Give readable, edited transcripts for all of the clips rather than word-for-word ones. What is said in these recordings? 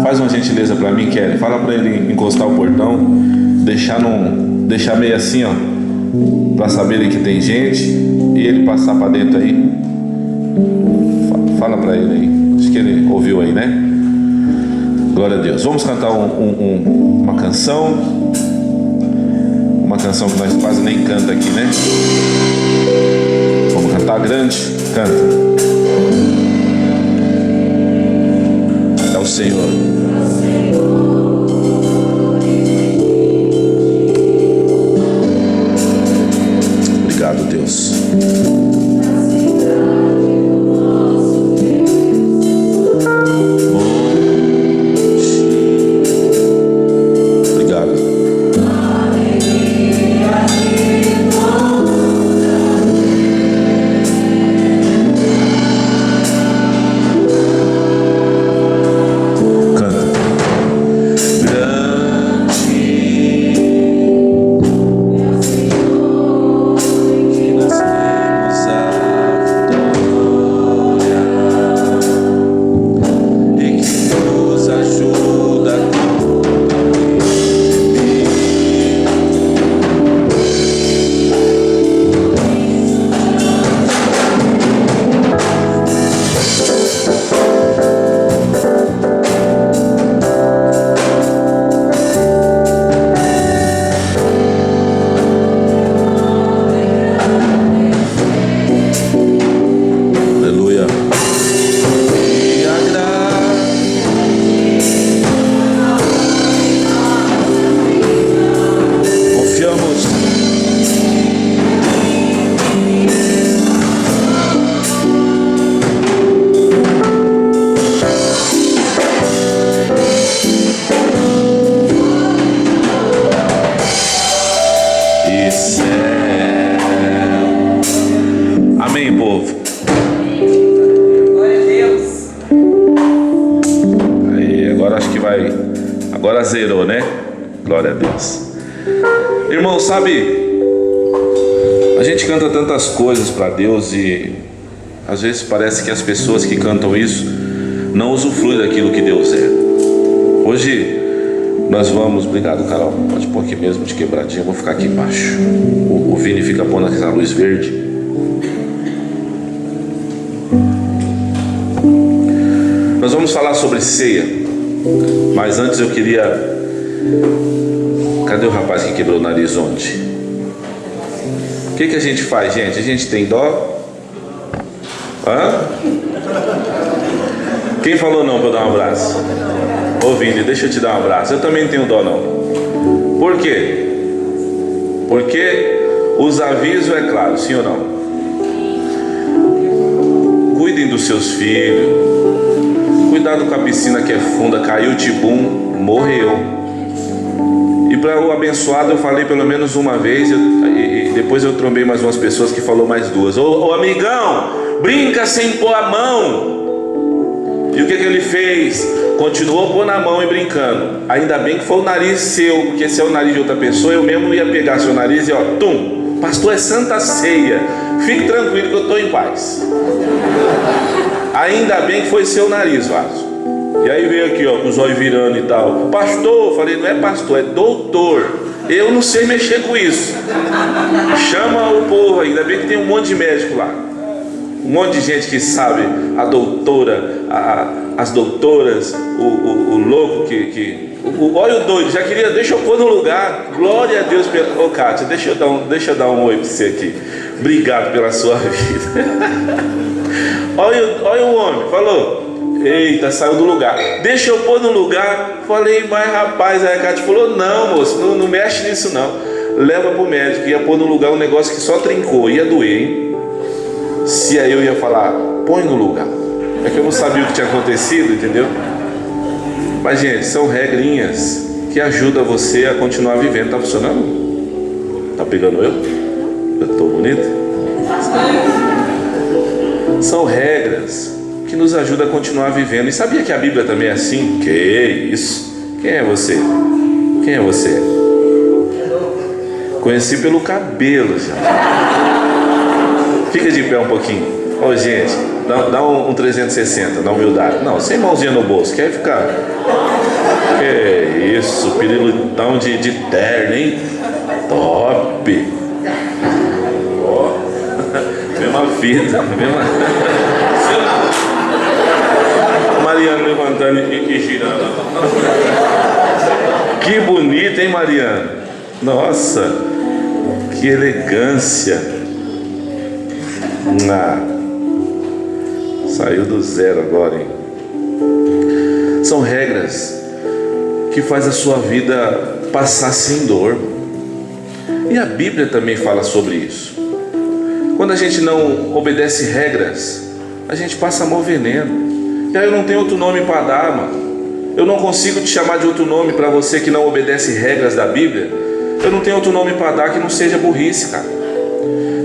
Faz uma gentileza para mim, Kelly. Fala para ele encostar o portão, deixar meio assim, ó, para saberem que tem gente, e ele passar para dentro aí. Fala para ele aí. Acho que ele ouviu aí, né? Glória a Deus. Vamos cantar uma canção. Uma canção que nós quase nem canta aqui, né? Vamos cantar grande. Canta. É o Senhor. Obrigado, Deus. Amém, povo. Glória a Deus. Aí, agora acho que vai. Agora zerou, né? Glória a Deus. Irmão, sabe, a gente canta tantas coisas para Deus e às vezes parece que as pessoas que cantam isso não usufruem daquilo que Deus é. Hoje nós vamos, obrigado, Carol, pode pôr aqui mesmo de quebradinha, eu vou ficar aqui embaixo. O Vini fica pondo essa luz verde. Nós vamos falar sobre ceia, mas antes eu queria... Cadê o rapaz que quebrou o nariz ontem? O que a gente faz, gente? A gente tem dó? Hã? Quem falou não para eu dar um abraço? Ô Vini, deixa eu te dar um abraço. Eu também não tenho dó não. Por quê? Porque os avisos, é claro, sim ou não? Cuidem dos seus filhos. Cuidado com a piscina que é funda, caiu o tibum, morreu. E para o abençoado eu falei pelo menos uma vez, e depois eu trombei mais umas pessoas que falou mais duas. Ô amigão, brinca sem pôr a mão. E o que ele fez? Continuou pondo a mão e brincando. Ainda bem que foi o nariz seu, porque se é o nariz de outra pessoa, eu mesmo ia pegar seu nariz e ó, tum, pastor, é Santa Ceia. Fique tranquilo que eu estou em paz. Ainda bem que foi seu nariz, vaso. E aí veio aqui, ó, com os olhos virando e tal. Pastor, eu falei, não é pastor, é doutor. Eu não sei mexer com isso. Chama o povo, ainda bem que tem um monte de médico lá. Um monte de gente que sabe, a doutora, as doutoras, o louco olha o doido, já queria, deixa eu pôr no lugar. Glória a Deus. Ô Kátia, deixa eu dar um oi pra você aqui. Obrigado pela sua vida. Olha o homem, falou. Eita, saiu do lugar. Deixa eu pôr no lugar. Falei, mas rapaz, aí a Kátia falou, não moço, não mexe nisso não. Leva pro médico, ia pôr no lugar um negócio que só trincou, ia doer, hein? Se aí eu ia falar, põe no lugar. É que eu não sabia o que tinha acontecido, entendeu? Mas gente, são regrinhas que ajudam você a continuar vivendo. Tá funcionando? Tá pegando eu? Eu tô bonito? São regras que nos ajudam a continuar vivendo. E sabia que a Bíblia também é assim? Que isso? Quem é você? Quem é você? Conheci pelo cabelo já. Fica de pé um pouquinho. Ô gente, dá um 360 na humildade. Não, sem mãozinha no bolso, quer ficar? Que isso, pirilutão de terno, hein? Top! Ó, mesma fita, mesma. Mariana levantando e girando. Que bonito, hein, Mariana? Nossa, que elegância. Saiu do zero agora, hein? São regras que faz a sua vida passar sem dor. E a Bíblia também fala sobre isso. Quando a gente não obedece regras, a gente passa mal veneno. E aí eu não tenho outro nome para dar, mano. Eu não consigo te chamar de outro nome para você que não obedece regras da Bíblia. Eu não tenho outro nome para dar que não seja burrice, cara.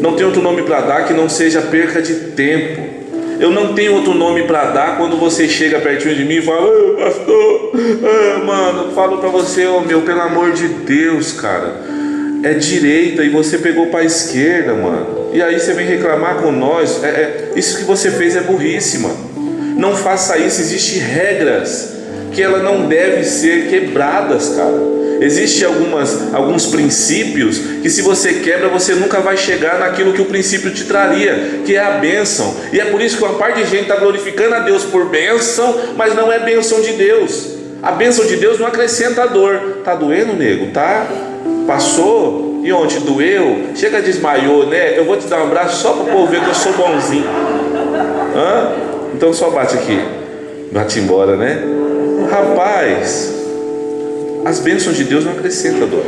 Não tenho outro nome para dar que não seja perca de tempo. Eu não tenho outro nome para dar quando você chega pertinho de mim e fala: pastor, mano, eu falo para você, meu, pelo amor de Deus, cara, é direita e você pegou para a esquerda, mano. E aí você vem reclamar com nós. Isso que você fez é burrice, mano. Não faça isso. Existem regras que ela não devem ser quebradas, cara. Existem alguns princípios que se você quebra, você nunca vai chegar naquilo que o princípio te traria, que é a bênção. E é por isso que uma parte de gente está glorificando a Deus por bênção, mas não é bênção de Deus. A bênção de Deus não acrescenta dor. Tá doendo, nego? Tá? Passou? E onde doeu? Chega, desmaiou, né? Eu vou te dar um abraço só para o povo ver que eu sou bonzinho. Então só bate aqui. Bate embora, né? Rapaz, as bênçãos de Deus não acrescentam dor.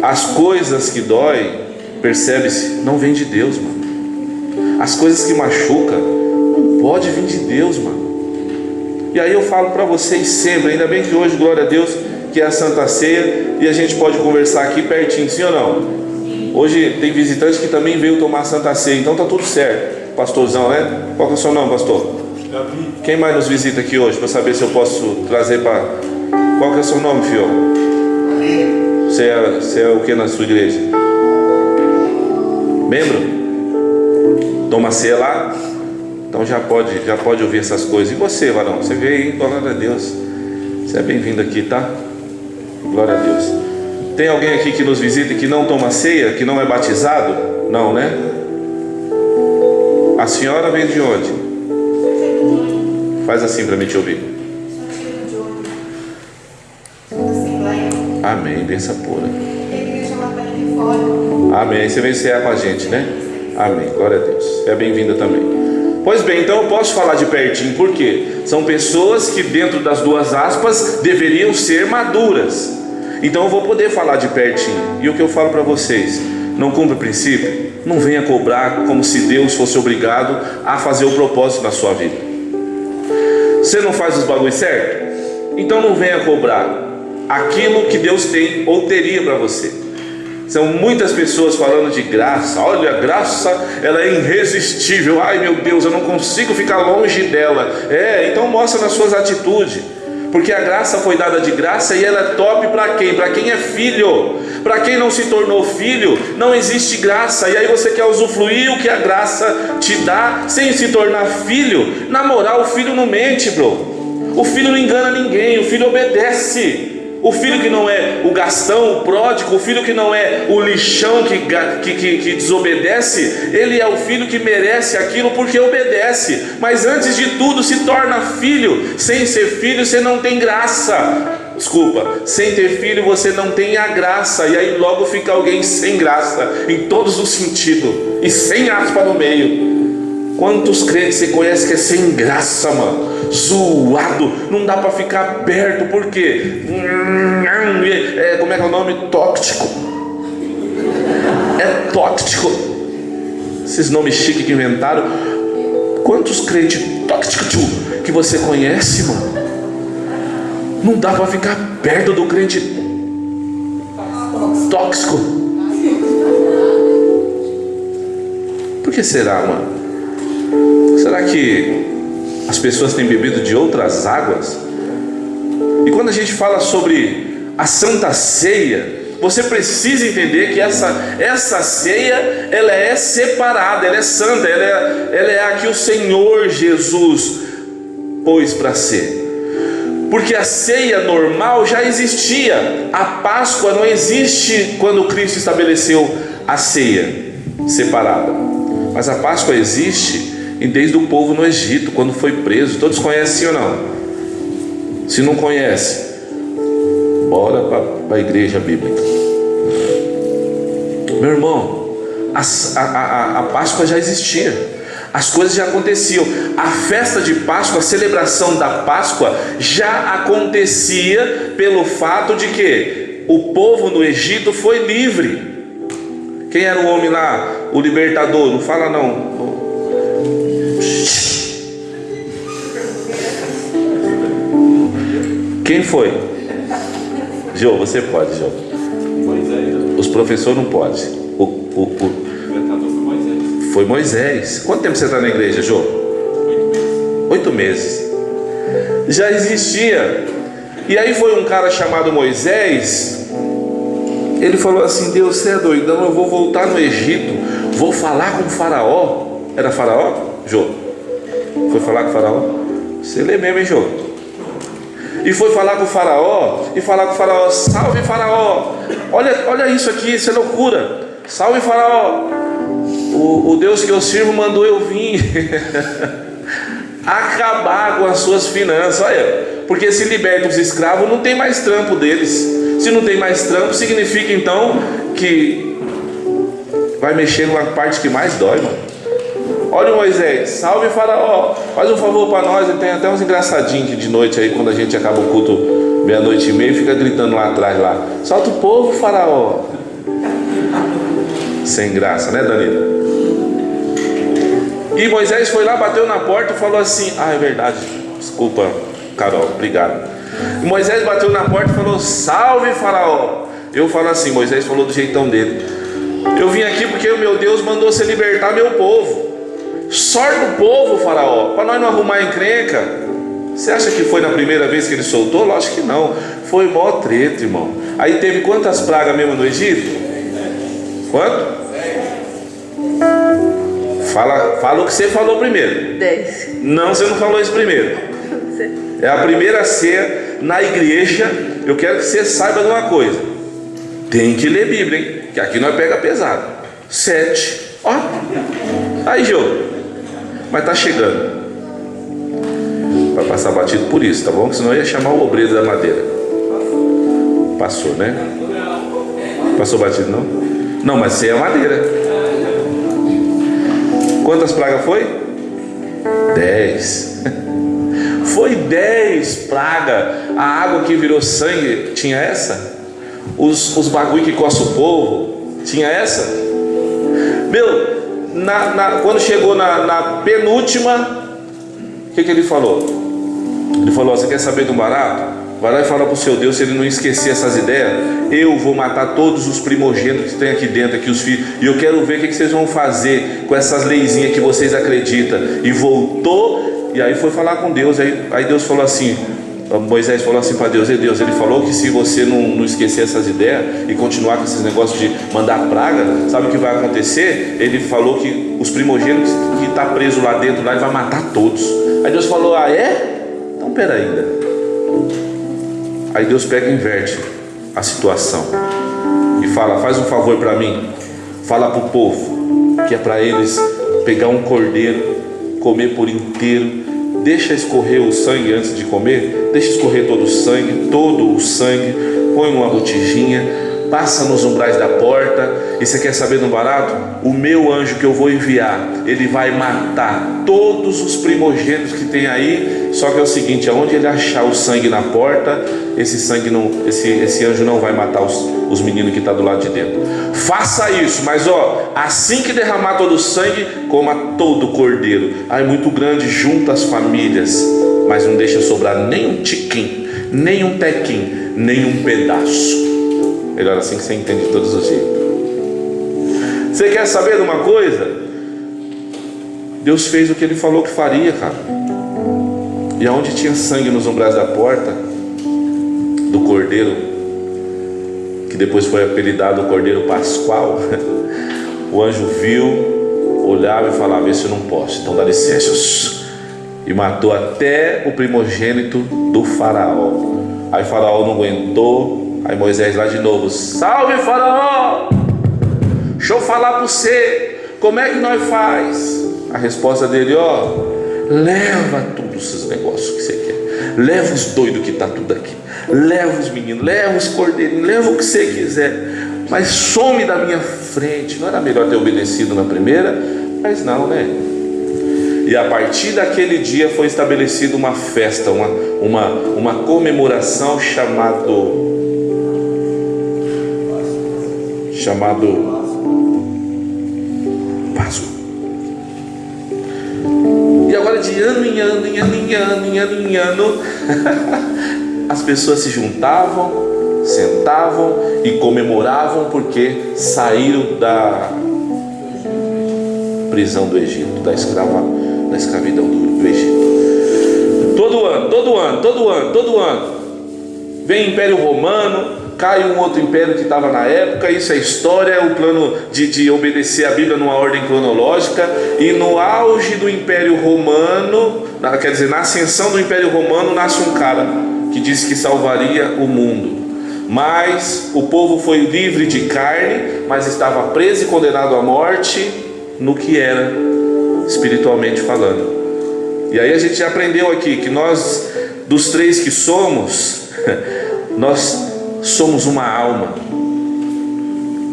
As coisas que doem, percebe-se, não vem de Deus, mano. As coisas que machucam, não pode vir de Deus, mano. E aí eu falo para vocês sempre, ainda bem que hoje, glória a Deus, que é a Santa Ceia, e a gente pode conversar aqui pertinho, sim ou não? Hoje tem visitante que também veio tomar a Santa Ceia, então tá tudo certo. Pastorzão, né? Qual que é o seu nome, pastor? Quem mais nos visita aqui hoje, para saber se eu posso trazer para... Qual que é o seu nome, filho? Você é o que na sua igreja? Membro? Toma ceia lá? Então já pode ouvir essas coisas. E você, varão? Você veio aí, glória a Deus. Você é bem-vindo aqui, tá? Glória a Deus. Tem alguém aqui que nos visita e que não toma ceia, que não é batizado? Não, né? A senhora vem de onde? Faz assim para mim te ouvir. Amém, benção pura. Amém, você veio cear com a gente, né? Amém, glória a Deus. É bem-vinda também. Pois bem, então eu posso falar de pertinho, por quê? São pessoas que dentro das duas aspas deveriam ser maduras. Então eu vou poder falar de pertinho. E o que eu falo para vocês: não cumpre o princípio? Não venha cobrar como se Deus fosse obrigado a fazer o propósito na sua vida. Você não faz os bagulhos certo? Então não venha cobrar aquilo que Deus tem ou teria para você. São muitas pessoas falando de graça. Olha, a graça, ela é irresistível. Ai meu Deus, eu não consigo ficar longe dela. Então mostra nas suas atitudes. Porque a graça foi dada de graça e ela é top para quem? Para quem é filho. Para quem não se tornou filho, não existe graça. E aí você quer usufruir o que a graça te dá sem se tornar filho. Na moral, o filho não mente, bro. O filho não engana ninguém, o filho obedece. O filho que não é o gastão, o pródigo, o filho que não é o lixão que desobedece, ele é o filho que merece aquilo porque obedece. Mas antes de tudo se torna filho. Sem ser filho você não tem graça. Desculpa, sem ter filho você não tem a graça. E aí logo fica alguém sem graça em todos os sentidos e sem aspa no meio. Quantos crentes você conhece que é sem graça, mano? Zoado, não dá para ficar perto, por quê? Como é que é o nome? Tóxico. É tóxico. Esses nomes chiques que inventaram. Quantos crentes tóxicos que você conhece, mano? Não dá para ficar perto do crente tóxico. Por que será, mano? Será que as pessoas têm bebido de outras águas? E quando a gente fala sobre a Santa Ceia, você precisa entender que essa ceia, ela é separada, ela é santa, ela é a que o Senhor Jesus pôs para ser. Porque a ceia normal já existia. A Páscoa não existe quando Cristo estabeleceu a ceia separada. Mas a Páscoa existe desde o povo no Egito, quando foi preso. Todos conhecem ou não? Se não conhece, bora para a igreja bíblica. Meu irmão, a Páscoa já existia, as coisas já aconteciam. A festa de Páscoa, a celebração da Páscoa já acontecia pelo fato de que o povo no Egito foi livre. Quem era o homem lá, o libertador? Não fala não. Quem foi? Jô, você pode, Jô. Os professores não podem. O libertador foi Moisés. Foi Moisés. Quanto tempo você está na igreja, Jô? 8 meses. Já existia. E aí foi um cara chamado Moisés. Ele falou assim: Deus, você é doidão, eu vou voltar no Egito, vou falar com o faraó. Era faraó, Jô? Foi falar com o faraó? Você lê mesmo, hein, Jô? E foi falar com o faraó, e falar com o faraó: salve faraó, olha isso aqui, isso é loucura. Salve faraó, o Deus que eu sirvo mandou eu vir acabar com as suas finanças. Olha, porque se liberta os escravos, não tem mais trampo deles. Se não tem mais trampo, significa então que vai mexer numa parte que mais dói, mano. Olha o Moisés: salve faraó, faz um favor para nós. E tem até uns engraçadinhos que de noite aí, quando a gente acaba o culto 00:30, fica gritando lá atrás lá: solta o povo, faraó. Sem graça, né, Danilo? E Moisés foi lá, bateu na porta e falou assim: é verdade, desculpa, Carol, obrigado. E Moisés bateu na porta e falou: salve faraó. Eu falo assim, Moisés falou do jeitão dele: eu vim aqui porque o meu Deus mandou você libertar meu povo. Sorte o povo, faraó, para nós não arrumar encrenca. Você acha que foi na primeira vez que ele soltou? Lógico que não. Foi mó treta, irmão. Aí teve quantas pragas mesmo no Egito? Quanto? Fala o que você falou primeiro. 10. Não, você não falou isso primeiro. É a primeira ceia na igreja. Eu quero que você saiba de uma coisa: tem que ler Bíblia, hein? Que aqui nós pega pesado. 7. Ó. Aí, Jô. Mas tá chegando. Vai passar batido por isso, tá bom? Que senão eu ia chamar o obreiro da madeira. Passou, né? Passou batido, não? Não, mas você é madeira. Quantas pragas foi? 10. Foi 10 pragas. A água que virou sangue tinha essa? Os bagulho que coça o povo tinha essa? Meu, quando chegou na penúltima, o que ele falou? Ele falou: você quer saber do barato? Vai lá e fala para o seu Deus, se ele não esquecer essas ideias, eu vou matar todos os primogênitos que tem aqui dentro, aqui os filhos, e eu quero ver o que vocês vão fazer com essas leizinhas que vocês acreditam. E voltou, e aí foi falar com Deus. Aí Deus falou assim, Moisés falou assim para Deus: Deus, ele falou que se você não esquecer essas ideias e continuar com esses negócios de mandar praga, sabe o que vai acontecer? Ele falou que os primogênitos que está preso lá dentro, lá, ele vai matar todos. Aí Deus falou: é? Então pera ainda. Aí Deus pega e inverte a situação e fala: faz um favor para mim, fala para o povo que é para eles pegar um cordeiro, comer por inteiro, deixa escorrer o sangue antes de comer, deixa escorrer todo o sangue, põe numa botijinha, passa nos umbrais da porta. E você quer saber do barato? O meu anjo que eu vou enviar, ele vai matar todos os primogênitos que tem aí. Só que é o seguinte: aonde ele achar o sangue na porta, esse anjo não vai matar os meninos que estão do lado de dentro. Faça isso, mas assim que derramar todo o sangue, coma todo o cordeiro. Aí muito grande, junta as famílias, mas não deixa sobrar nem um tiquinho, nem um tequinho, nem um pedaço. Melhor assim que você entende de todos os jeitos. Você quer saber de uma coisa? Deus fez o que ele falou que faria, cara. E aonde tinha sangue nos umbrais da porta do cordeiro, que depois foi apelidado o Cordeiro Pascual, o anjo viu, olhava e falava: esse eu não posso, então dá licença. E matou até o primogênito do faraó. Aí faraó não aguentou. Aí Moisés lá de novo: salve faraó, deixa eu falar para você, como é que nós faz? A resposta dele: ó, leva todos esses negócios que você quer, leva os doidos que está tudo aqui, leva os meninos, leva os cordeirinhos, leva o que você quiser, mas some da minha frente. Não era melhor ter obedecido na primeira? Mas não, né? E a partir daquele dia foi estabelecida uma festa, uma comemoração chamado Páscoa. E agora de ano em ano, as pessoas se juntavam, sentavam e comemoravam porque saíram da prisão do Egito, da escravidão do Egito. Todo ano vem o Império Romano, cai um outro império que estava na época. Isso é história, é o plano de obedecer a Bíblia numa ordem cronológica. E no auge do Império Romano, quer dizer, na ascensão do Império Romano, nasce um cara que disse que salvaria o mundo. Mas o povo foi livre de carne, mas estava preso e condenado à morte no que era, espiritualmente falando. E aí a gente já aprendeu aqui que nós, dos três que somos, nós somos uma alma.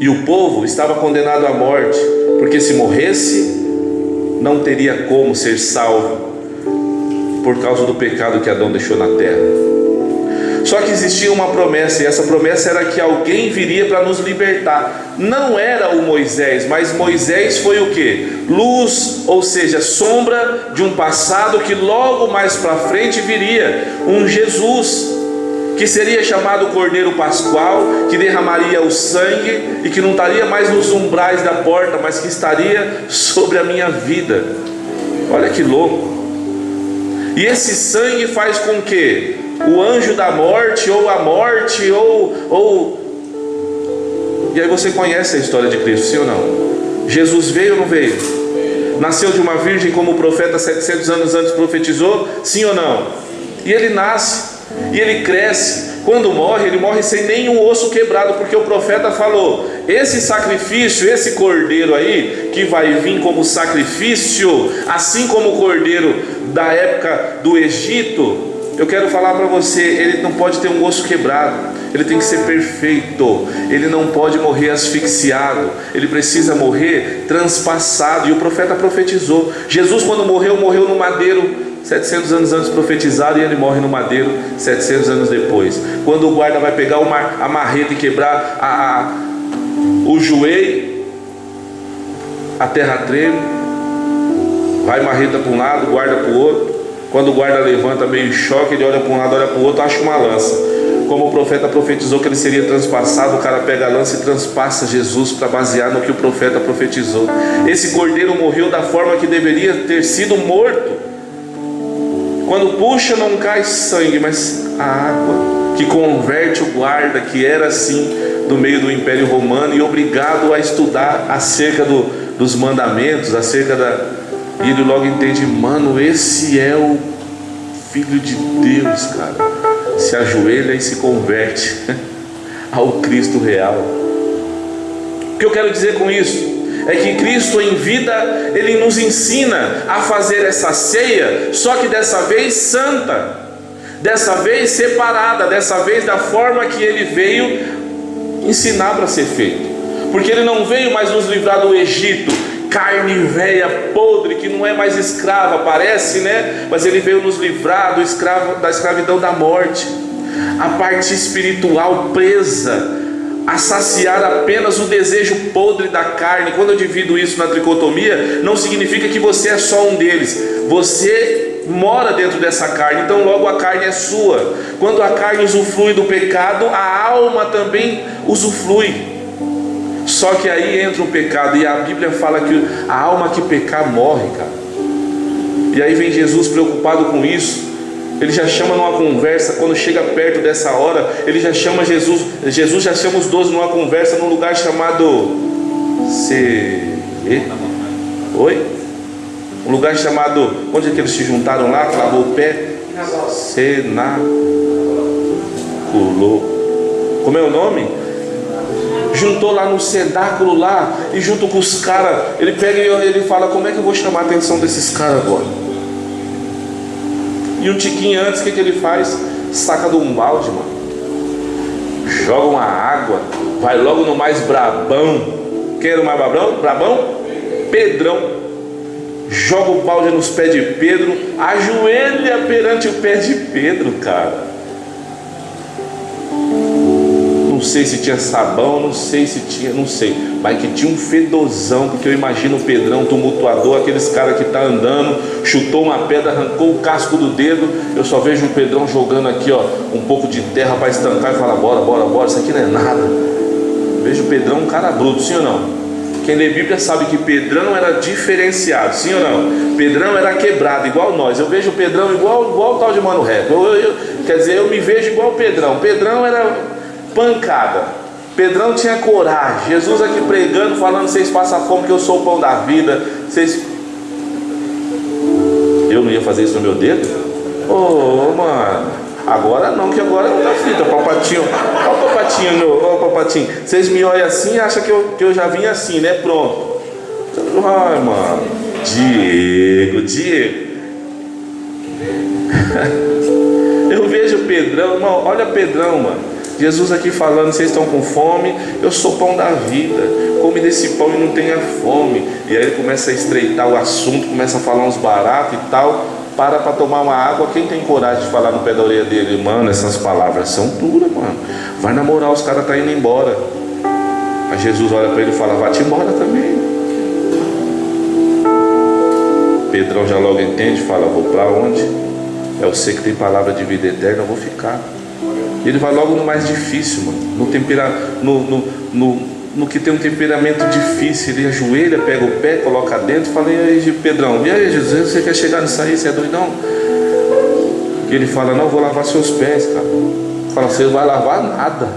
E o povo estava condenado à morte, porque se morresse, não teria como ser salvo, por causa do pecado que Adão deixou na terra. Só que existia uma promessa, e essa promessa era que alguém viria para nos libertar. Não era o Moisés, mas Moisés foi o quê? Luz, ou seja, sombra de um passado que logo mais para frente viria, um Jesus, que seria chamado Cordeiro Pascual, que derramaria o sangue e que não estaria mais nos umbrais da porta, mas que estaria sobre a minha vida. Olha que louco! E esse sangue faz com que o anjo da morte, ou a morte, e aí você conhece a história de Cristo, sim ou não? Jesus veio ou não veio? Nasceu de uma virgem, como o profeta 700 anos antes profetizou, sim ou não? E ele nasce, e ele cresce. Quando morre, ele morre sem nenhum osso quebrado, porque o profeta falou: esse sacrifício, esse cordeiro aí, que vai vir como sacrifício, assim como o cordeiro da época do Egito, eu quero falar para você, ele não pode ter um osso quebrado, ele tem que ser perfeito, ele não pode morrer asfixiado, ele precisa morrer transpassado. E o profeta profetizou. Jesus, quando morreu no madeiro, 700 anos antes profetizado, e ele morre no madeiro 700 anos depois. Quando o guarda vai pegar a marreta e quebrar o joelho, a terra treme, vai marreta para um lado, guarda para o outro. Quando o guarda levanta meio em choque, ele olha para um lado, olha para o outro, acha uma lança. Como o profeta profetizou que ele seria transpassado, o cara pega a lança e transpassa Jesus para basear no que o profeta profetizou. Esse cordeiro morreu da forma que deveria ter sido morto. Quando puxa, não cai sangue, mas a água que converte o guarda, que era assim no meio do Império Romano e obrigado a estudar acerca dos mandamentos, e ele logo entende: mano, esse é o Filho de Deus, cara. Se ajoelha e se converte ao Cristo real. O que eu quero dizer com isso é que Cristo em vida, ele nos ensina a fazer essa ceia, só que dessa vez santa, dessa vez separada, dessa vez da forma que ele veio ensinar para ser feito. Porque ele não veio mais nos livrar do Egito, carne velha, podre, que não é mais escrava, parece, né? Mas ele veio nos livrar da escravidão da morte, a parte espiritual presa, a saciar apenas o desejo podre da carne. Quando eu divido isso na tricotomia, não significa que você é só um deles, você mora dentro dessa carne, então logo a carne é sua. Quando a carne usufrui do pecado, a alma também usufrui. Só que aí entra o pecado, e a Bíblia fala que a alma que pecar morre, cara. E aí vem Jesus preocupado com isso, Ele já chama numa conversa. Quando chega perto dessa hora, ele já chama Jesus. Jesus já chama os 12 numa conversa, num lugar chamado Oi? Um lugar chamado, onde é que eles se juntaram lá? Clavou o pé? Cenáculo. Como é o nome? Juntou lá no cenáculo lá, e junto com os caras, ele pega e ele fala: como é que eu vou chamar a atenção desses caras agora? E um tiquinho antes, o que ele faz? Saca de um balde, mano, joga uma água, vai logo no mais brabão. Quem era o mais brabão? Pedrão. Joga o balde nos pés de Pedro, ajoelha perante o pé de Pedro, cara. Não sei se tinha sabão, não sei, mas que tinha um fedozão, porque eu imagino o Pedrão tumultuador, aqueles caras que tá andando, chutou uma pedra, arrancou o casco do dedo. Eu só vejo o Pedrão jogando aqui, ó, um pouco de terra para estancar e fala: bora, isso aqui não é nada. Vejo o Pedrão um cara bruto, sim ou não? Quem lê Bíblia sabe que Pedrão era diferenciado, sim ou não? Pedrão era quebrado, igual nós. Eu vejo o Pedrão igual o tal de Mano Rap. Quer dizer, eu me vejo igual o Pedrão. Pedrão era pancada. Pedrão tinha coragem. Jesus aqui pregando, falando: vocês passam fome que eu sou o pão da vida. Eu não ia fazer isso no meu dedo? Mano, agora não, que agora não tá fita. Papatinho, ó o papatinho. Vocês me olham assim e acham que eu já vim assim, né? Pronto. Ai, mano. Diego. Eu vejo o Pedrão, irmão, olha Pedrão, mano. Jesus aqui falando: vocês estão com fome? Eu sou o pão da vida. Come desse pão e não tenha fome. E aí ele começa a estreitar o assunto, começa a falar uns baratos e tal. Para tomar uma água. Quem tem coragem de falar no pé da orelha dele: mano, essas palavras são duras, mano. Vai na moral, os caras tá indo embora. Aí Jesus olha para ele e fala: vai-te embora também. Pedrão já logo entende, fala: vou para onde? É você que tem palavra de vida eterna, eu vou ficar. Ele vai logo no mais difícil, mano. No que tem um temperamento difícil. Ele ajoelha, pega o pé, coloca dentro, fala: e aí, Pedrão, e aí, Jesus, você quer chegar nisso aí? Você é doidão? E ele fala: não, vou lavar seus pés, cara. Fala: você não vai lavar nada.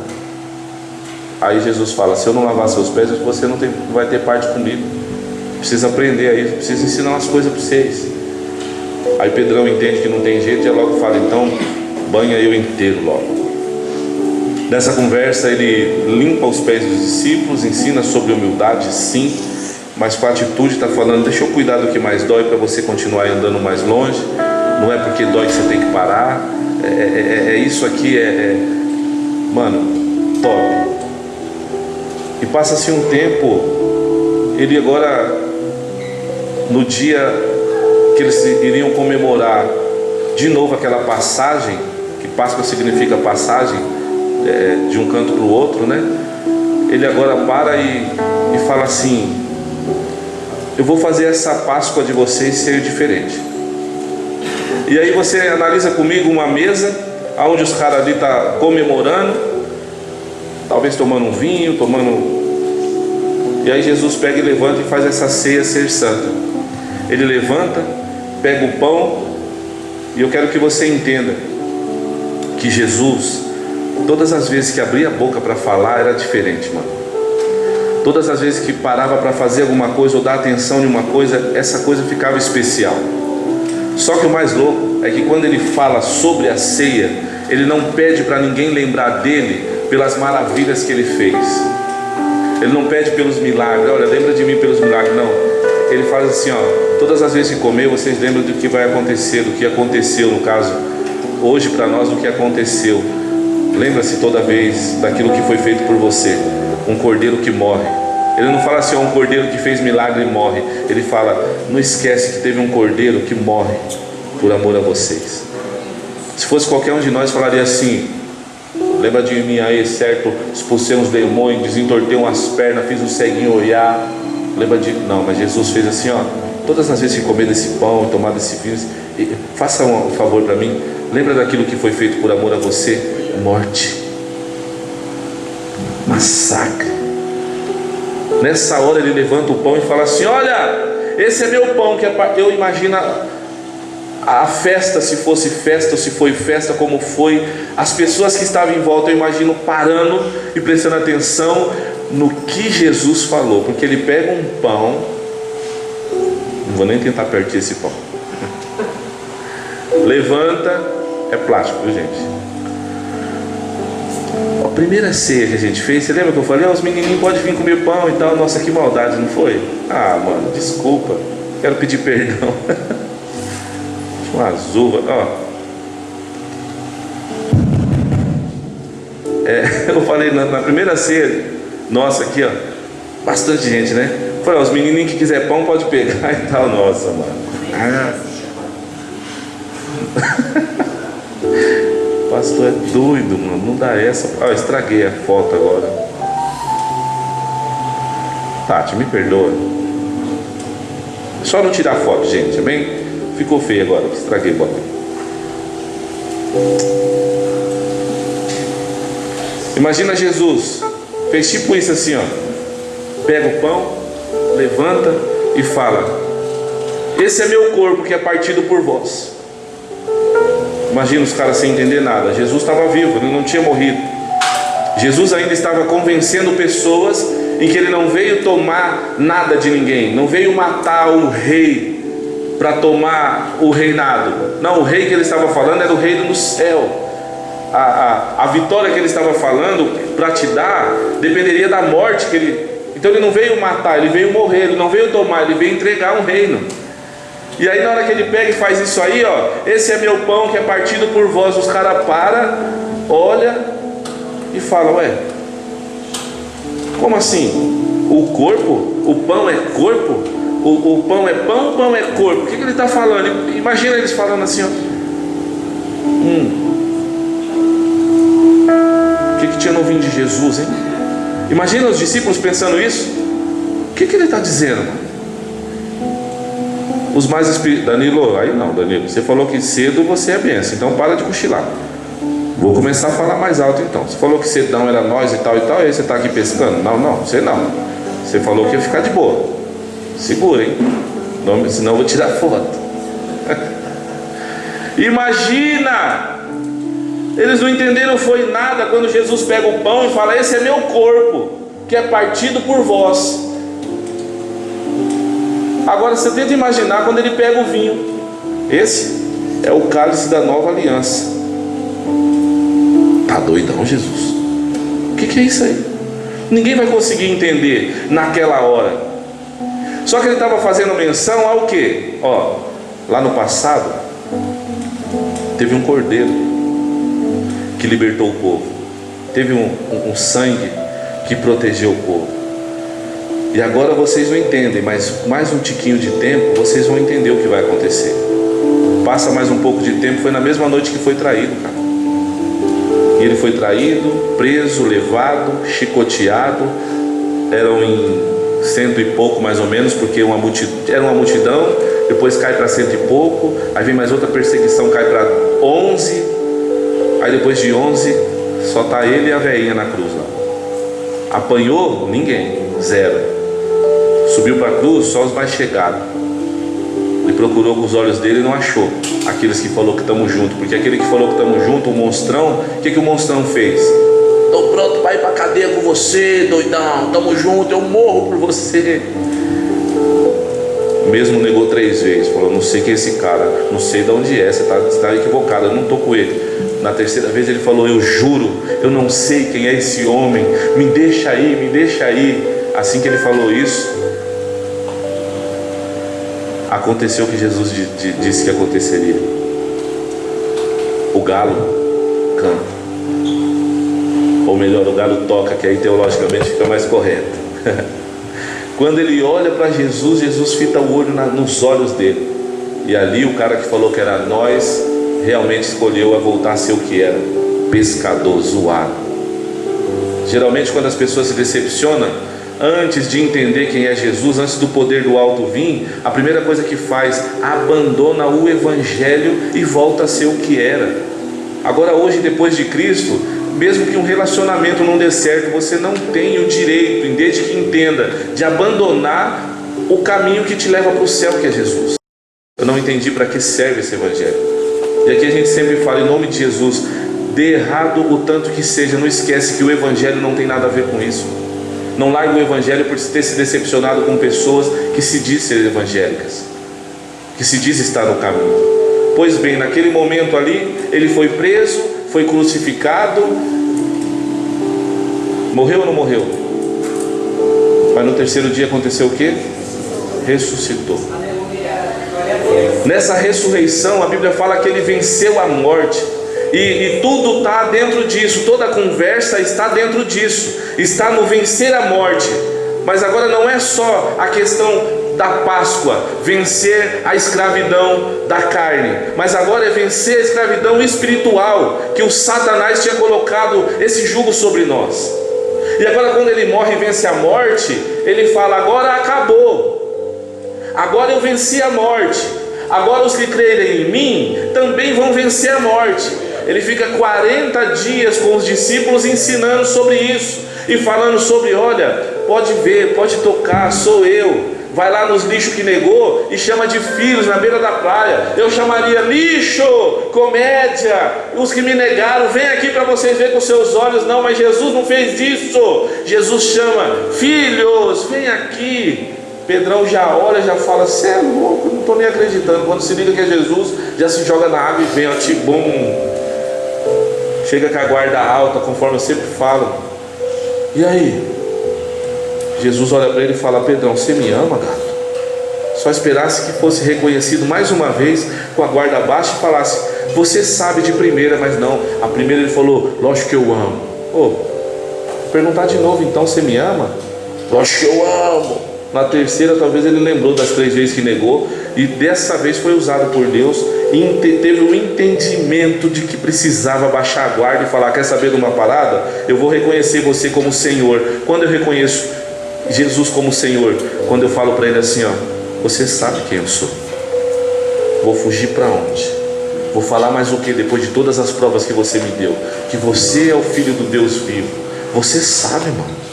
Aí Jesus fala: se eu não lavar seus pés, você não vai ter parte comigo. Precisa aprender aí, precisa ensinar umas coisas para vocês. Aí Pedrão entende que não tem jeito e logo fala: então banha eu inteiro logo. Nessa conversa ele limpa os pés dos discípulos, ensina sobre humildade, sim, mas com a atitude está falando: deixa eu cuidar do que mais dói para você continuar andando mais longe. Não é porque dói que você tem que parar. Isso aqui mano, top. E passa-se um tempo. Ele agora, no dia que eles iriam comemorar de novo aquela passagem, que Páscoa significa passagem, de um canto para o outro, né? Ele agora para e fala assim: eu vou fazer essa Páscoa de vocês ser diferente. E aí você analisa comigo uma mesa onde os caras ali estão comemorando, talvez tomando um vinho, e aí Jesus pega e levanta e faz essa ceia ser santa. Ele levanta, pega o pão, e eu quero que você entenda que Jesus, todas as vezes que abria a boca para falar, era diferente, mano. Todas as vezes que parava para fazer alguma coisa ou dar atenção em uma coisa, essa coisa ficava especial. Só que o mais louco é que quando ele fala sobre a ceia, ele não pede para ninguém lembrar dele pelas maravilhas que ele fez. Ele não pede pelos milagres: olha, lembra de mim pelos milagres. Não, ele faz assim, ó: todas as vezes que comer, vocês lembram do que vai acontecer, do que aconteceu, no caso, hoje para nós, do que aconteceu. Lembra-se toda vez daquilo que foi feito por você. Um cordeiro que morre. Ele não fala assim: ó, um cordeiro que fez milagre e morre. Ele fala: não esquece que teve um cordeiro que morre por amor a vocês. Se fosse qualquer um de nós, falaria assim: lembra de mim aí, certo? Expulsei uns demônios, desentortei umas pernas, fiz um ceguinho olhar. Lembra de... Não, mas Jesus fez assim, ó: todas as vezes que comer desse pão, tomar desse vinho, faça um favor para mim. Lembra daquilo que foi feito por amor a você? Morte, massacre. Nessa hora ele levanta o pão e fala assim: olha, esse é meu pão, que é para... Eu imagino a festa, se fosse festa ou se foi festa, como foi, as pessoas que estavam em volta, eu imagino, parando e prestando atenção no que Jesus falou, porque ele pega um pão, não vou nem tentar partir esse pão, levanta, é plástico, viu, gente? A primeira ceia que a gente fez, você lembra que eu falei, os menininhos podem vir comer pão e tal, nossa, que maldade, não foi? Ah, mano, desculpa, quero pedir perdão. Uma azul, ó. Eu falei na primeira ceia, nossa, aqui, ó, bastante gente, né? Falei, os menininhos que quiser pão pode pegar e tal, nossa, mano. Pastor é doido, mano, não dá essa. Ó, estraguei a foto agora. Tati, me perdoa. Só não tirar foto, gente, amém? Ficou feio agora, estraguei o bagulho. Imagina Jesus, fez tipo isso assim, ó. Pega o pão, levanta e fala: esse é meu corpo que é partido por vós. Imagina os caras sem entender nada. Jesus estava vivo, ele não tinha morrido. Jesus ainda estava convencendo pessoas em que ele não veio tomar nada de ninguém, não veio matar o rei para tomar o reinado. Não, o rei que ele estava falando era o reino do céu. A vitória que ele estava falando para te dar dependeria da morte que ele. Então ele não veio matar, ele veio morrer, ele não veio tomar, ele veio entregar um reino. E aí na hora que ele pega e faz isso aí, ó, esse é meu pão que é partido por vós, os caras param, olha e falam: ué, como assim? O corpo? O pão é corpo? O pão é pão, o pão é corpo. O que ele está falando? Imagina eles falando assim, ó. O que tinha no vinho de Jesus, hein? Imagina os discípulos pensando isso. O que ele está dizendo, mano? Os mais espirituais. Danilo, aí não, Danilo. Você falou que cedo você é benção, então para de cochilar. Vou começar a falar mais alto então. Você falou que cedão era nós e tal, e aí você está aqui pescando? Não, você não. Você falou que ia ficar de boa. Segura, hein? Não, senão eu vou tirar foto. Imagina! Eles não entenderam foi nada quando Jesus pega o pão e fala: esse é meu corpo, que é partido por vós. Agora você tenta imaginar quando ele pega o vinho. Esse é o cálice da nova aliança. Tá doidão, Jesus? O que é isso aí? Ninguém vai conseguir entender naquela hora. Só que ele estava fazendo menção ao quê? Ó, lá no passado teve um cordeiro que libertou o povo. Teve um sangue que protegeu o povo. E agora vocês não entendem, mas mais um tiquinho de tempo vocês vão entender o que vai acontecer. Passa mais um pouco de tempo, foi na mesma noite que foi traído, cara. E ele foi traído, preso, levado, chicoteado. Eram em 100 e pouco mais ou menos, porque era uma multidão. Depois cai para 100 e pouco. Aí vem mais outra perseguição, cai para 11. Aí depois de 11 só está ele e a velhinha na cruz lá. Apanhou? Ninguém, zero. Subiu para a cruz só os mais chegados. Ele procurou com os olhos dele e não achou aqueles que falou que estamos juntos. Porque aquele que falou que estamos juntos, o monstrão, o que o monstrão fez? Estou pronto para ir para a cadeia com você, doidão. Estamos juntos, eu morro por você. Mesmo negou 3 vezes. Falou: não sei quem é esse cara, não sei de onde é, você está equivocado, eu não estou com ele. Na 3ª vez ele falou: eu juro, eu não sei quem é esse homem, me deixa aí, me deixa aí. Assim que ele falou isso, aconteceu o que Jesus disse que aconteceria. O galo canta. Ou melhor, o galo toca, que aí teologicamente fica mais correto. Quando ele olha para Jesus, Jesus fita o olho nos olhos dele. E ali o cara que falou que era nós, realmente escolheu a voltar a ser o que era: pescador, zoado. Geralmente quando as pessoas se decepcionam, antes de entender quem é Jesus, antes do poder do alto vir, a primeira coisa que faz, abandona o evangelho e volta a ser o que era. Agora hoje, depois de Cristo, mesmo que um relacionamento não dê certo, você não tem o direito, desde que entenda, de abandonar o caminho que te leva para o céu, que é Jesus. Eu não entendi para que serve esse evangelho. E aqui a gente sempre fala em nome de Jesus, dê errado o tanto que seja, não esquece que o evangelho não tem nada a ver com isso. Não largue o evangelho por ter se decepcionado com pessoas que se dizem ser evangélicas, que se dizem estar no caminho. Pois bem, naquele momento ali, ele foi preso, foi crucificado. Morreu ou não morreu? Mas no terceiro dia aconteceu o que? Ressuscitou. Nessa ressurreição a Bíblia fala que ele venceu a morte. E tudo está dentro disso, toda a conversa está dentro disso, está no vencer a morte. Mas agora não é só a questão da Páscoa, vencer a escravidão da carne, mas agora é vencer a escravidão espiritual, que o Satanás tinha colocado esse jugo sobre nós. E agora quando ele morre e vence a morte, ele fala, agora acabou, agora eu venci a morte, agora os que crerem em mim também vão vencer a morte. Ele fica 40 dias com os discípulos ensinando sobre isso e falando sobre, olha, pode ver, pode tocar, sou eu. Vai lá nos lixos que negou e chama de filhos na beira da praia. Eu chamaria lixo, comédia. Os que me negaram, vem aqui para vocês verem com seus olhos. Não, mas Jesus não fez isso. Jesus chama, filhos, vem aqui. Pedrão já olha, já fala, você é louco, não estou nem acreditando. Quando se liga que é Jesus, já se joga na água e vem, ó, tibum. Chega com a guarda alta, conforme eu sempre falo. E aí? Jesus olha para ele e fala, Pedrão, você me ama, gato? Só esperasse que fosse reconhecido mais uma vez com a guarda baixa e falasse, você sabe de primeira, mas não. A primeira ele falou, lógico que eu amo. Perguntar de novo, então, você me ama? Lógico que eu amo. Na terceira talvez ele lembrou das 3 vezes que negou, e dessa vez foi usado por Deus, e teve um entendimento de que precisava baixar a guarda e falar, quer saber de uma parada? Eu vou reconhecer você como Senhor. Quando eu reconheço Jesus como Senhor, quando eu falo para ele assim, ó, você sabe quem eu sou. Vou fugir para onde? Vou falar mais o que depois de todas as provas que você me deu? Que você é o Filho do Deus vivo. Você sabe, mano.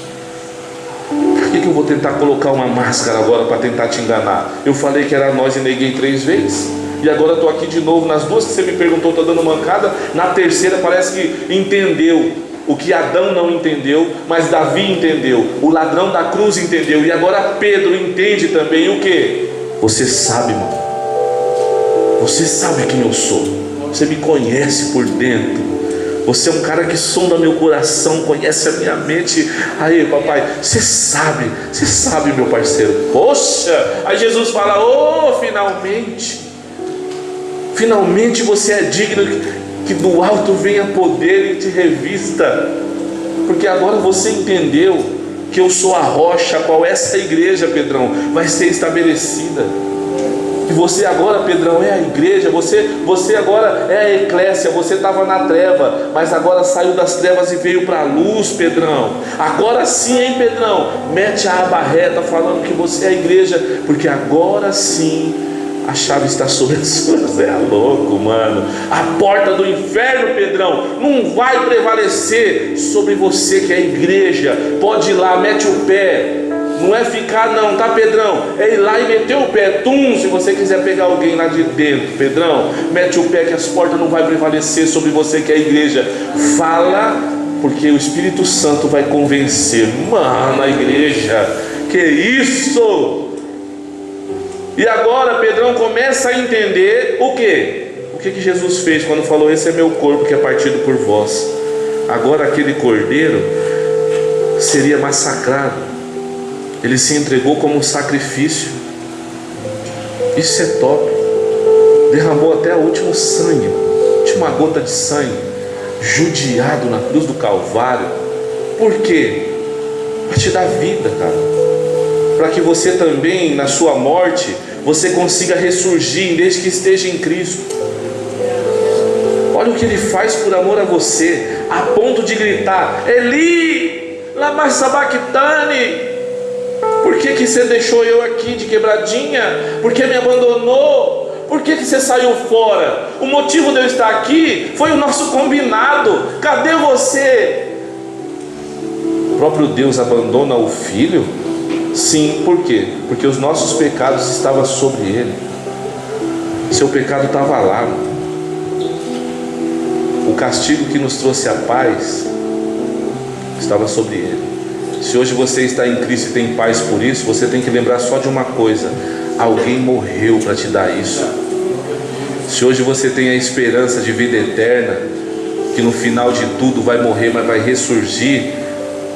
Por que eu vou tentar colocar uma máscara agora para tentar te enganar? Eu falei que era nós e neguei 3 vezes. E agora estou aqui de novo. Nas 2 que você me perguntou, estou dando mancada. Na terceira parece que entendeu o que Adão não entendeu, mas Davi entendeu. O ladrão da cruz entendeu. E agora Pedro entende também o que? Você sabe, mano. Você sabe quem eu sou. Você me conhece por dentro. Você é um cara que sonda meu coração, conhece a minha mente. Aí, papai, você sabe, meu parceiro. Poxa, aí Jesus fala, finalmente você é digno que do alto venha poder e te revista. Porque agora você entendeu que eu sou a rocha a qual essa igreja, Pedrão, vai ser estabelecida. E você agora, Pedrão, é a igreja, você agora é a eclésia. Você estava na treva, mas agora saiu das trevas e veio para a luz, Pedrão. Agora sim, hein, Pedrão? Mete a aba reta falando que você é a igreja, porque agora sim a chave está sobre as suas. Você é louco, mano. A porta do inferno, Pedrão, não vai prevalecer sobre você que é a igreja. Pode ir lá, mete o pé. Não é ficar não, tá, Pedrão? É ir lá e meter o pé. Se você quiser pegar alguém lá de dentro, Pedrão, mete o pé que as portas não vai prevalecer sobre você que é a igreja. Fala, porque o Espírito Santo vai convencer. Mano, a igreja, que isso? E agora Pedrão começa a entender o quê? O que Jesus fez quando falou, esse é meu corpo que é partido por vós. Agora aquele cordeiro seria massacrado. Ele se entregou como um sacrifício. Isso é top. Derramou até o último sangue, última gota de sangue, judiado na cruz do Calvário. Por quê? Para te dar vida, cara. Para que você também, na sua morte, você consiga ressurgir desde que esteja em Cristo. Olha o que Ele faz por amor a você, a ponto de gritar, Eli, lama sabachthani. Por que você deixou eu aqui de quebradinha? Por que me abandonou? Por que você saiu fora? O motivo de eu estar aqui foi o nosso combinado. Cadê você? O próprio Deus abandona o Filho? Sim, por quê? Porque os nossos pecados estavam sobre Ele. Seu pecado estava lá. O castigo que nos trouxe a paz estava sobre ele. Se hoje você está em Cristo e tem paz por isso, você tem que lembrar só de uma coisa: alguém morreu para te dar isso. Se hoje você tem a esperança de vida eterna, que no final de tudo vai morrer, mas vai ressurgir,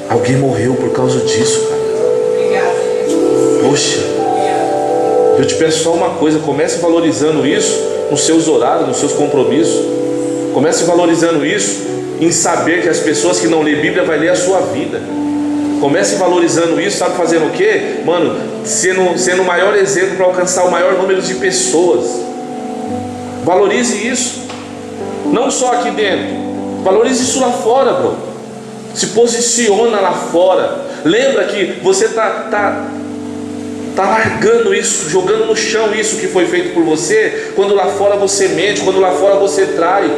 alguém morreu por causa disso, cara. Poxa, eu te peço só uma coisa: comece valorizando isso nos seus horários, nos seus compromissos. Comece valorizando isso em saber que as pessoas que não lêem Bíblia vai ler a sua vida. Comece valorizando isso, sabe fazendo o quê? Mano, sendo o maior exemplo para alcançar o maior número de pessoas. Valorize isso. Não só aqui dentro, valorize isso lá fora, bro. Se posiciona lá fora. Lembra que você tá largando isso, jogando no chão isso que foi feito por você. Quando lá fora você mente, quando lá fora você trai,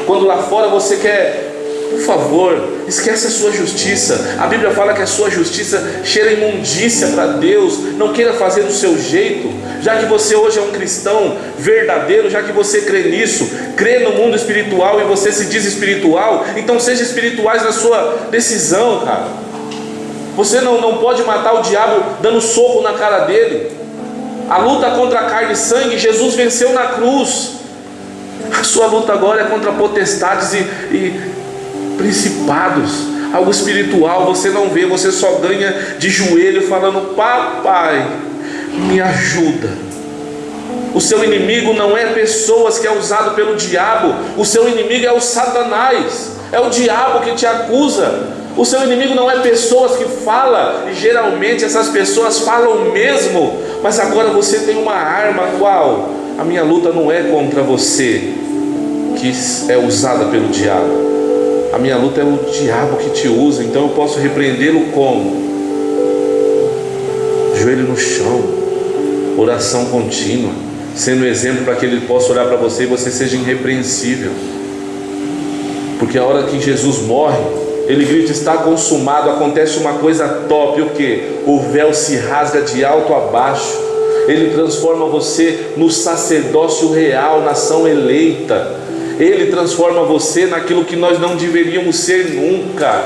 quando lá fora você quer... Por favor, esquece a sua justiça. A Bíblia fala que a sua justiça cheira imundícia para Deus. Não queira fazer do seu jeito. Já que você hoje é um cristão verdadeiro, já que você crê nisso, crê no mundo espiritual e você se diz espiritual, então seja espirituais na sua decisão, cara. Você não pode matar o diabo dando soco na cara dele. A luta contra a carne e sangue, Jesus venceu na cruz. A sua luta agora é contra potestades e principados, algo espiritual. Você não vê, você só ganha de joelho falando: papai, me ajuda. O seu inimigo não é pessoas que é usado pelo diabo. O seu inimigo é o Satanás, é o diabo que te acusa. O seu inimigo não é pessoas que falam, e geralmente essas pessoas falam mesmo, mas agora você tem uma arma. Qual? A minha luta não é contra você que é usada pelo diabo. A minha luta é o diabo que te usa. Então eu posso repreendê-lo como? Joelho no chão, oração contínua, sendo exemplo para que ele possa orar para você e você seja irrepreensível. Porque a hora que Jesus morre, ele grita: está consumado. Acontece uma coisa top: o que? O véu se rasga de alto a baixo. Ele transforma você no sacerdócio real, nação eleita. Ele transforma você naquilo que nós não deveríamos ser nunca.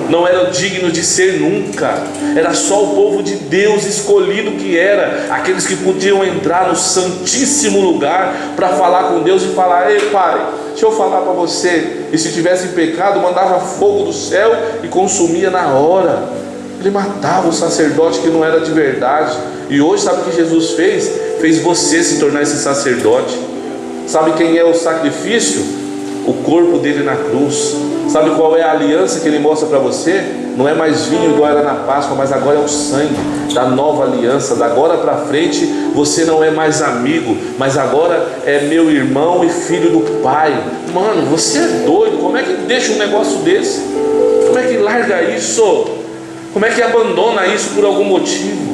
Não era digno de ser nunca. Era só o povo de Deus escolhido que era. Aqueles que podiam entrar no santíssimo lugar para falar com Deus e falar: ei pai, deixa eu falar para você. E se tivesse pecado, mandava fogo do céu e consumia na hora. Ele matava o sacerdote que não era de verdade. E hoje sabe o que Jesus fez? Fez você se tornar esse sacerdote. Sabe quem é o sacrifício? O corpo dele na cruz. Sabe qual é a aliança que ele mostra para você? Não é mais vinho igual era na Páscoa, mas agora é o sangue da nova aliança. Da agora para frente você não é mais amigo, mas agora é meu irmão e filho do Pai. Mano, você é doido. Como é que deixa um negócio desse? Como é que larga isso? Como é que abandona isso por algum motivo?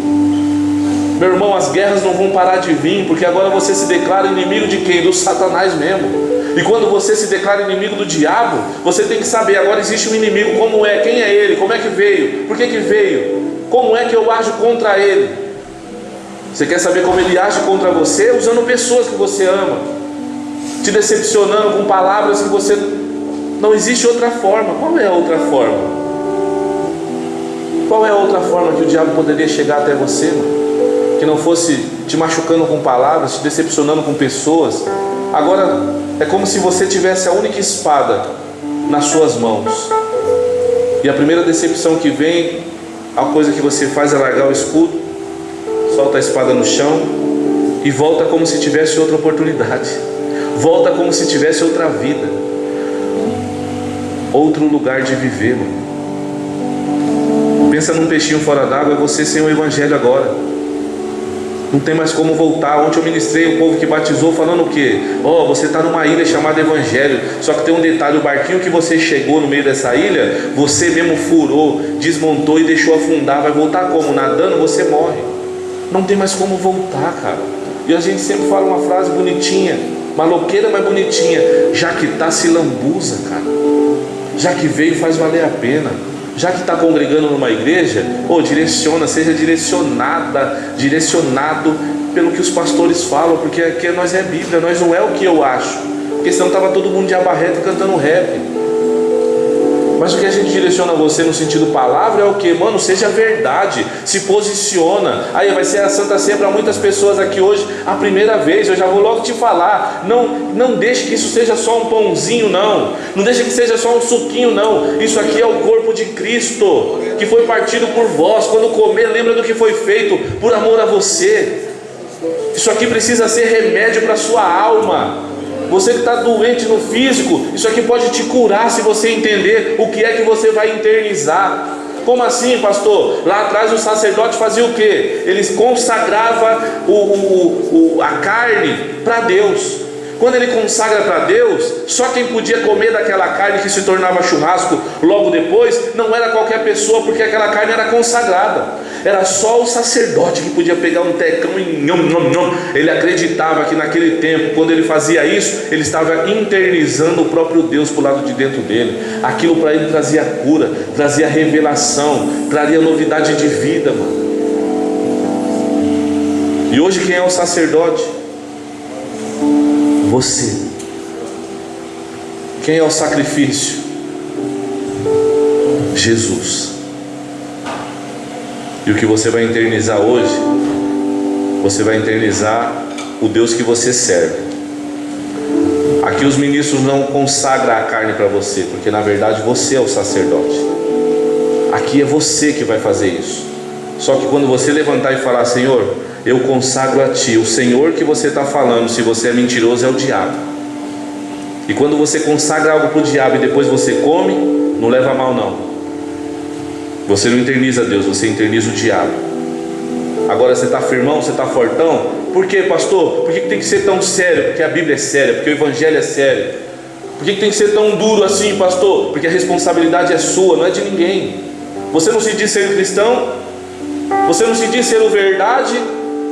Meu irmão, as guerras não vão parar de vir, porque agora você se declara inimigo de quem? Do Satanás mesmo. E quando você se declara inimigo do diabo, você tem que saber: agora existe um inimigo. Como é? Quem é ele? Como é que veio? Por que veio? Como é que eu ajo contra ele? Você quer saber como ele age contra você? Usando pessoas que você ama, te decepcionando com palavras que você... Não existe outra forma. Qual é a outra forma? Qual é a outra forma que o diabo poderia chegar até você, mano? Que não fosse te machucando com palavras, te decepcionando com pessoas. Agora é como se você tivesse a única espada nas suas mãos, e a primeira decepção que vem, a coisa que você faz é largar o escudo, solta a espada no chão e volta como se tivesse outra oportunidade, volta como se tivesse outra vida, outro lugar de viver, mano. Pensa num peixinho fora d'água, é você sem o evangelho agora. Não tem mais como voltar. Ontem eu ministrei o povo que batizou falando o quê? Você está numa ilha chamada Evangelho. Só que tem um detalhe: o barquinho que você chegou no meio dessa ilha, você mesmo furou, desmontou e deixou afundar. Vai voltar como? Nadando? Você morre. Não tem mais como voltar, cara. E a gente sempre fala uma frase bonitinha, maloqueira, mas bonitinha: já que tá, se lambuza, cara. Já que veio, faz valer a pena. Já que está congregando numa igreja, direciona, seja direcionado pelo que os pastores falam, porque aqui nós é Bíblia, nós não é o que eu acho, porque senão estava todo mundo de abarreta cantando rap. Mas o que a gente direciona a você no sentido palavra é o que? Mano, seja verdade, se posiciona. Aí vai ser a Santa Ceia para muitas pessoas aqui hoje a primeira vez. Eu já vou logo te falar, não deixe que isso seja só um pãozinho, não deixe que seja só um suquinho, não. Isso aqui é o corpo de Cristo, que foi partido por vós. Quando comer, lembra do que foi feito por amor a você. Isso aqui precisa ser remédio para a sua alma. Você que está doente no físico, isso aqui pode te curar se você entender o que é que você vai internizar. Como assim, pastor? Lá atrás o sacerdote fazia o quê? Eles consagrava a carne para Deus. Quando ele consagra para Deus, só quem podia comer daquela carne que se tornava churrasco logo depois, não era qualquer pessoa, porque aquela carne era consagrada. Era só o sacerdote que podia pegar um tecão e ele acreditava que naquele tempo, quando ele fazia isso, ele estava internizando o próprio Deus para o lado de dentro dele. Aquilo para ele trazia cura, trazia revelação, traria novidade de vida, mano. E hoje quem é o sacerdote? Você. Quem é o sacrifício? Jesus. E o que você vai internizar hoje? Você vai internizar o Deus que você serve. Aqui os ministros não consagram a carne para você, porque na verdade você é o sacerdote. Aqui é você que vai fazer isso. Só que quando você levantar e falar: Senhor, eu consagro a Ti, o Senhor que você está falando, se você é mentiroso, é o diabo. E quando você consagra algo para o diabo e depois você come, não leva a mal não. Você não interniza Deus, você interniza o diabo. Agora você está firmão, você está fortão. Por quê, pastor? Por que tem que ser tão sério? Porque a Bíblia é séria, porque o Evangelho é sério. Por que tem que ser tão duro assim, pastor? Porque a responsabilidade é sua, não é de ninguém. Você não se diz ser cristão? Você não se diz ser o verdade?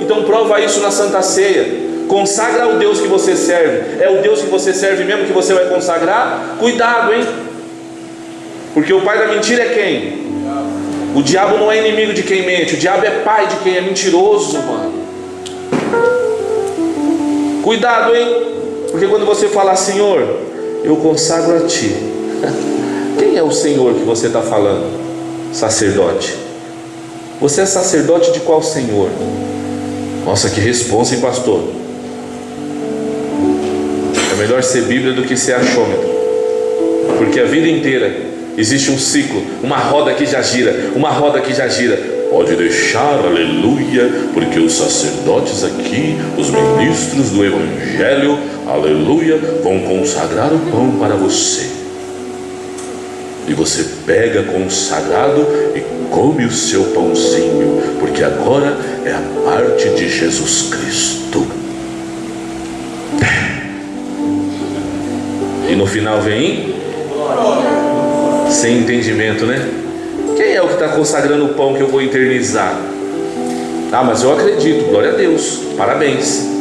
Então prova isso na Santa Ceia. Consagra o Deus que você serve. É o Deus que você serve mesmo que você vai consagrar? Cuidado, hein? Porque o pai da mentira é quem? O diabo não é inimigo de quem mente. O diabo é pai de quem é mentiroso, mano. Cuidado, hein? Porque quando você falar: Senhor, eu consagro a Ti, quem é o Senhor que você está falando? Sacerdote. Você é sacerdote de qual Senhor? Nossa, que responsa, hein, pastor? É melhor ser Bíblia do que ser achômetro. Porque a vida inteira existe um ciclo, uma roda que já gira, uma roda que já gira. Pode deixar, aleluia, porque os sacerdotes aqui, os ministros do Evangelho, aleluia, vão consagrar o pão para você. E você pega consagrado e come o seu pãozinho, porque agora é a parte de Jesus Cristo. E no final vem sem entendimento, né? Quem é o que está consagrando o pão que eu vou internizar? Ah, mas eu acredito, glória a Deus, parabéns.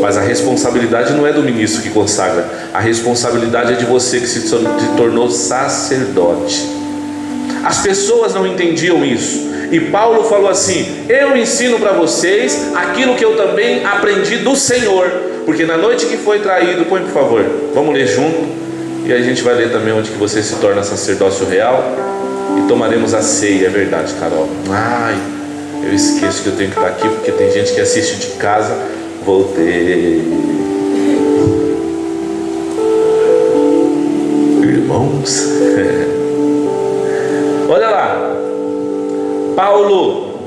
Mas a responsabilidade não é do ministro que consagra. A responsabilidade é de você que se tornou sacerdote. As pessoas não entendiam isso. E Paulo falou assim: eu ensino para vocês aquilo que eu também aprendi do Senhor. Porque na noite que foi traído, põe por favor, vamos ler junto. E aí a gente vai ler também onde que você se torna sacerdócio real. E tomaremos a ceia, é verdade, Carol. Ai, eu esqueço que eu tenho que estar aqui, porque tem gente que assiste de casa. Voltei. Irmãos, olha lá. Paulo,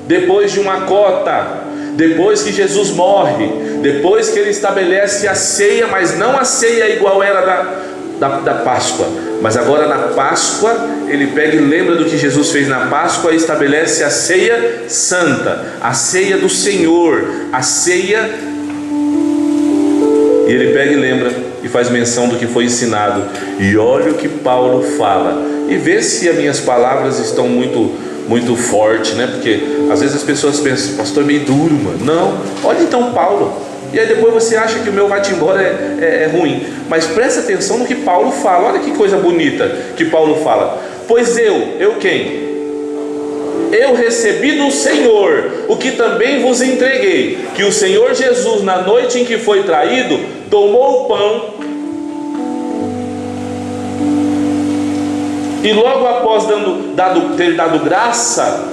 depois de uma cota, depois que Jesus morre, depois que ele estabelece a ceia, mas não a ceia igual era da Páscoa, mas agora na Páscoa ele pega e lembra do que Jesus fez na Páscoa e estabelece a ceia santa, a ceia do Senhor, a ceia. E ele pega e lembra e faz menção do que foi ensinado. E olha o que Paulo fala, e vê se as minhas palavras estão muito forte, né? Porque às vezes as pessoas pensam: pastor, é meio duro, mano. Não, olha então Paulo. E aí depois você acha que o meu vai-te embora é ruim. Mas presta atenção no que Paulo fala. Olha que coisa bonita que Paulo fala. Pois eu quem? eu recebi do Senhor o que também vos entreguei, que o Senhor Jesus, na noite em que foi traído, tomou o pão e logo após ter dado graça,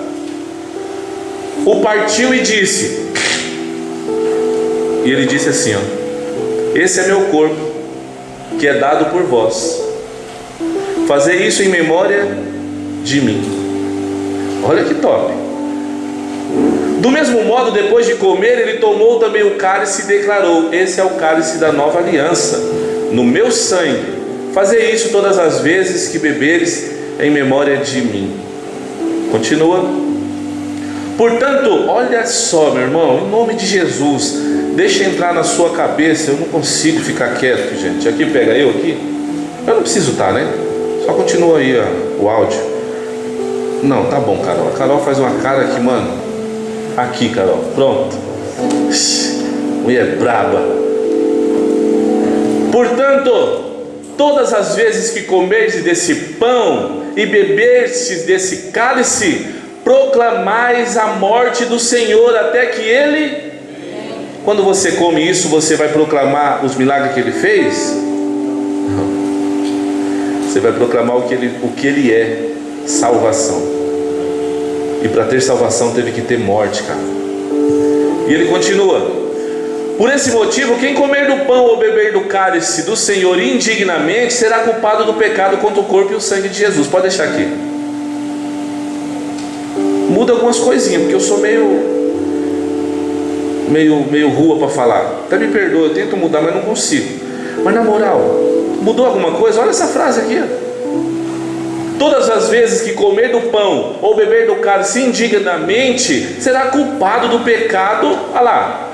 o partiu e disse, e ele disse assim, ó: esse é meu corpo, que é dado por vós, fazei isso em memória de mim. Olha que top. Do mesmo modo, depois de comer, ele tomou também o cálice e declarou: esse é o cálice da nova aliança, no meu sangue. Fazei isso todas as vezes que beberes, em memória de mim. Continua. Portanto, olha só, meu irmão, em nome de Jesus, deixa entrar na sua cabeça. Eu não consigo ficar quieto, gente. Aqui, pega eu aqui. Eu não preciso estar, né? Só continua aí, ó, o áudio. Não, tá bom, Carol. A Carol faz uma cara aqui, mano. Aqui, Carol. Pronto. Mulher braba. Portanto, todas as vezes que comerdes desse pão e beberstes desse cálice, proclamais a morte do Senhor até que Ele... Quando você come isso, você vai proclamar os milagres que Ele fez? Não. Você vai proclamar o que Ele é: salvação. E para ter salvação teve que ter morte, cara. E ele continua: por esse motivo, quem comer do pão ou beber do cálice do Senhor indignamente será culpado do pecado contra o corpo e o sangue de Jesus. Pode deixar aqui. Muda algumas coisinhas, porque eu sou meio rua para falar. Até me perdoa, eu tento mudar, mas não consigo. Mas na moral, mudou alguma coisa? Olha essa frase aqui, ó. Todas as vezes que comer do pão ou beber do cálice indignamente, será culpado do pecado, olha lá,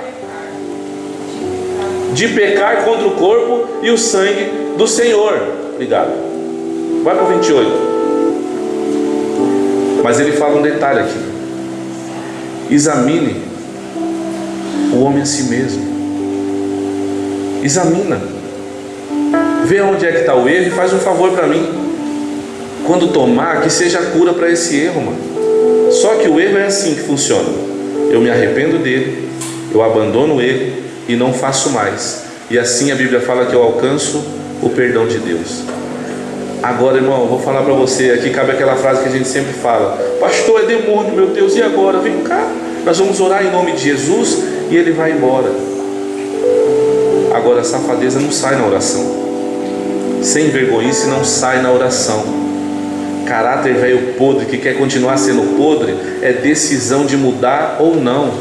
de pecar contra o corpo e o sangue do Senhor. Obrigado. Vai para o 28. Mas ele fala um detalhe aqui: examine o homem a si mesmo. Examina, vê onde é que está o erro e faz um favor para mim. Quando tomar, que seja a cura para esse erro, mano. Só que o erro é assim que funciona: eu me arrependo dele, eu abandono ele e não faço mais. E assim a Bíblia fala que eu alcanço o perdão de Deus. Agora, irmão, eu vou falar para você. Aqui cabe aquela frase que a gente sempre fala: pastor, é demônio, meu Deus, e agora? Vem cá, nós vamos orar em nome de Jesus e ele vai embora. Agora, a safadeza não sai na oração. Sem vergonhice não sai na oração. Caráter velho podre que quer continuar sendo podre é decisão de mudar ou não.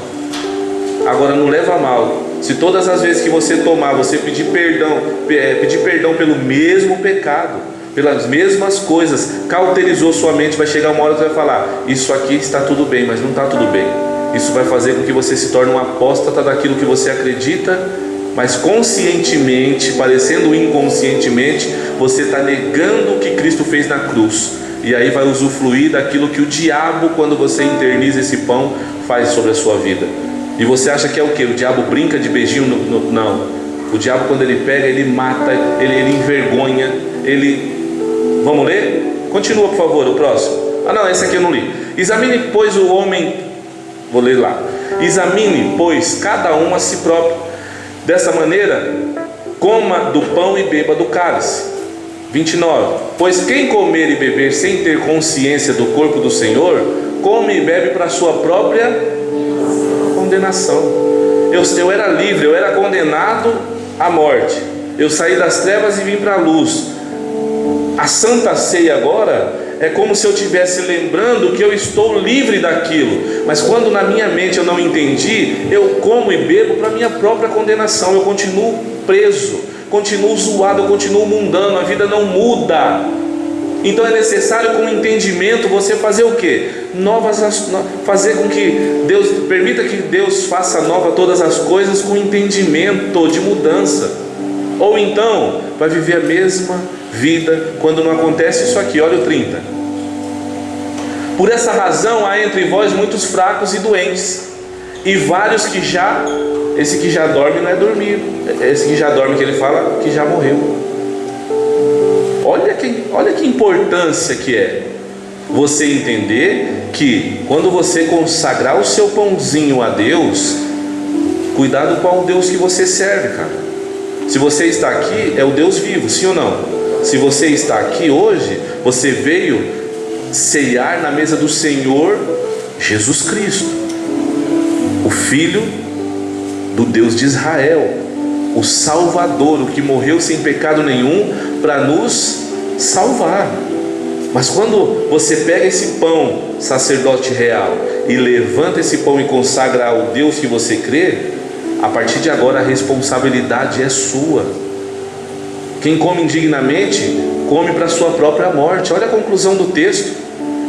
Agora, não leva a mal se todas as vezes que você tomar, você pedir perdão pelo mesmo pecado, pelas mesmas coisas, cauterizou sua mente. Vai chegar uma hora que você vai falar: isso aqui está tudo bem, mas não está tudo bem. Isso vai fazer com que você se torne um apóstata daquilo que você acredita, mas conscientemente, parecendo inconscientemente, você está negando o que Cristo fez na cruz. E aí vai usufruir daquilo que o diabo, quando você interniza esse pão, faz sobre a sua vida. E você acha que é o que? O diabo brinca de beijinho? Não. O diabo, quando ele pega, ele mata, ele envergonha, ele... Vamos ler? Continua, por favor, o próximo. Não, esse aqui eu não li. Examine, pois, o homem... Vou ler lá. Examine, pois, cada um a si próprio. Dessa maneira, coma do pão e beba do cálice. 29. Pois quem comer e beber sem ter consciência do corpo do Senhor, come e bebe para a sua própria condenação. Eu era livre, eu era condenado à morte. Eu saí das trevas e vim para a luz. A Santa Ceia agora é como se eu estivesse lembrando que eu estou livre daquilo. Mas quando na minha mente eu não entendi, eu como e bebo para a minha própria condenação. Eu continuo preso, continuo zoado, eu continuo mundano, a vida não muda. Então é necessário, com entendimento, você fazer o quê? Fazer com que Deus, permita que Deus faça nova todas as coisas com entendimento de mudança. Ou então vai viver a mesma vida quando não acontece isso aqui. Olha o 30. Por essa razão há entre vós muitos fracos e doentes, e vários que já... Esse que já dorme não é dormir. Esse que já dorme, que ele fala, que já morreu. Olha que importância que é você entender que quando você consagrar o seu pãozinho a Deus, cuidado com o Deus que você serve, cara. Se você está aqui, é o Deus vivo, sim ou não? Se você está aqui hoje, você veio ceiar na mesa do Senhor Jesus Cristo, o Filho do Deus de Israel, o Salvador, o que morreu sem pecado nenhum para nos salvar. Mas quando você pega esse pão, sacerdote real, e levanta esse pão e consagra ao Deus que você crê, a partir de agora a responsabilidade é sua. Quem come indignamente, come para a sua própria morte. Olha a conclusão do texto.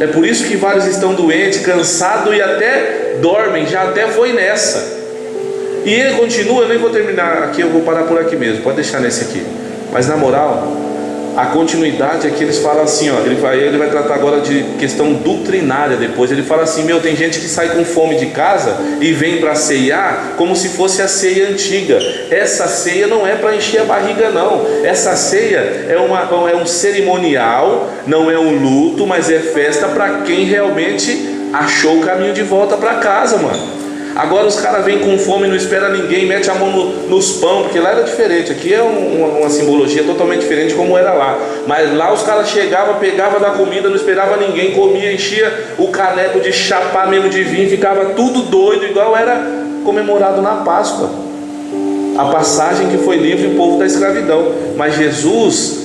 É por isso que vários estão doentes, cansados e até dormem, já até foi nessa. E ele continua, eu nem vou terminar aqui, eu vou parar por aqui mesmo, pode deixar nesse aqui. Mas na moral, a continuidade é que eles falam assim, ó, ele vai tratar agora de questão doutrinária depois. Ele fala assim, tem gente que sai com fome de casa e vem para ceiar como se fosse a ceia antiga. Essa ceia não é para encher a barriga não. Essa ceia é um cerimonial, não é um luto, mas é festa para quem realmente achou o caminho de volta para casa, mano. Agora os caras vêm com fome, não espera ninguém, mete a mão nos pão, porque lá era diferente. Aqui é uma simbologia totalmente diferente como era lá. Mas lá os caras chegavam, pegavam da comida, não esperava ninguém, comia, enchia o caneco de chapar mesmo de vinho, ficava tudo doido, igual era comemorado na Páscoa, a passagem que foi livre o povo da escravidão. Mas Jesus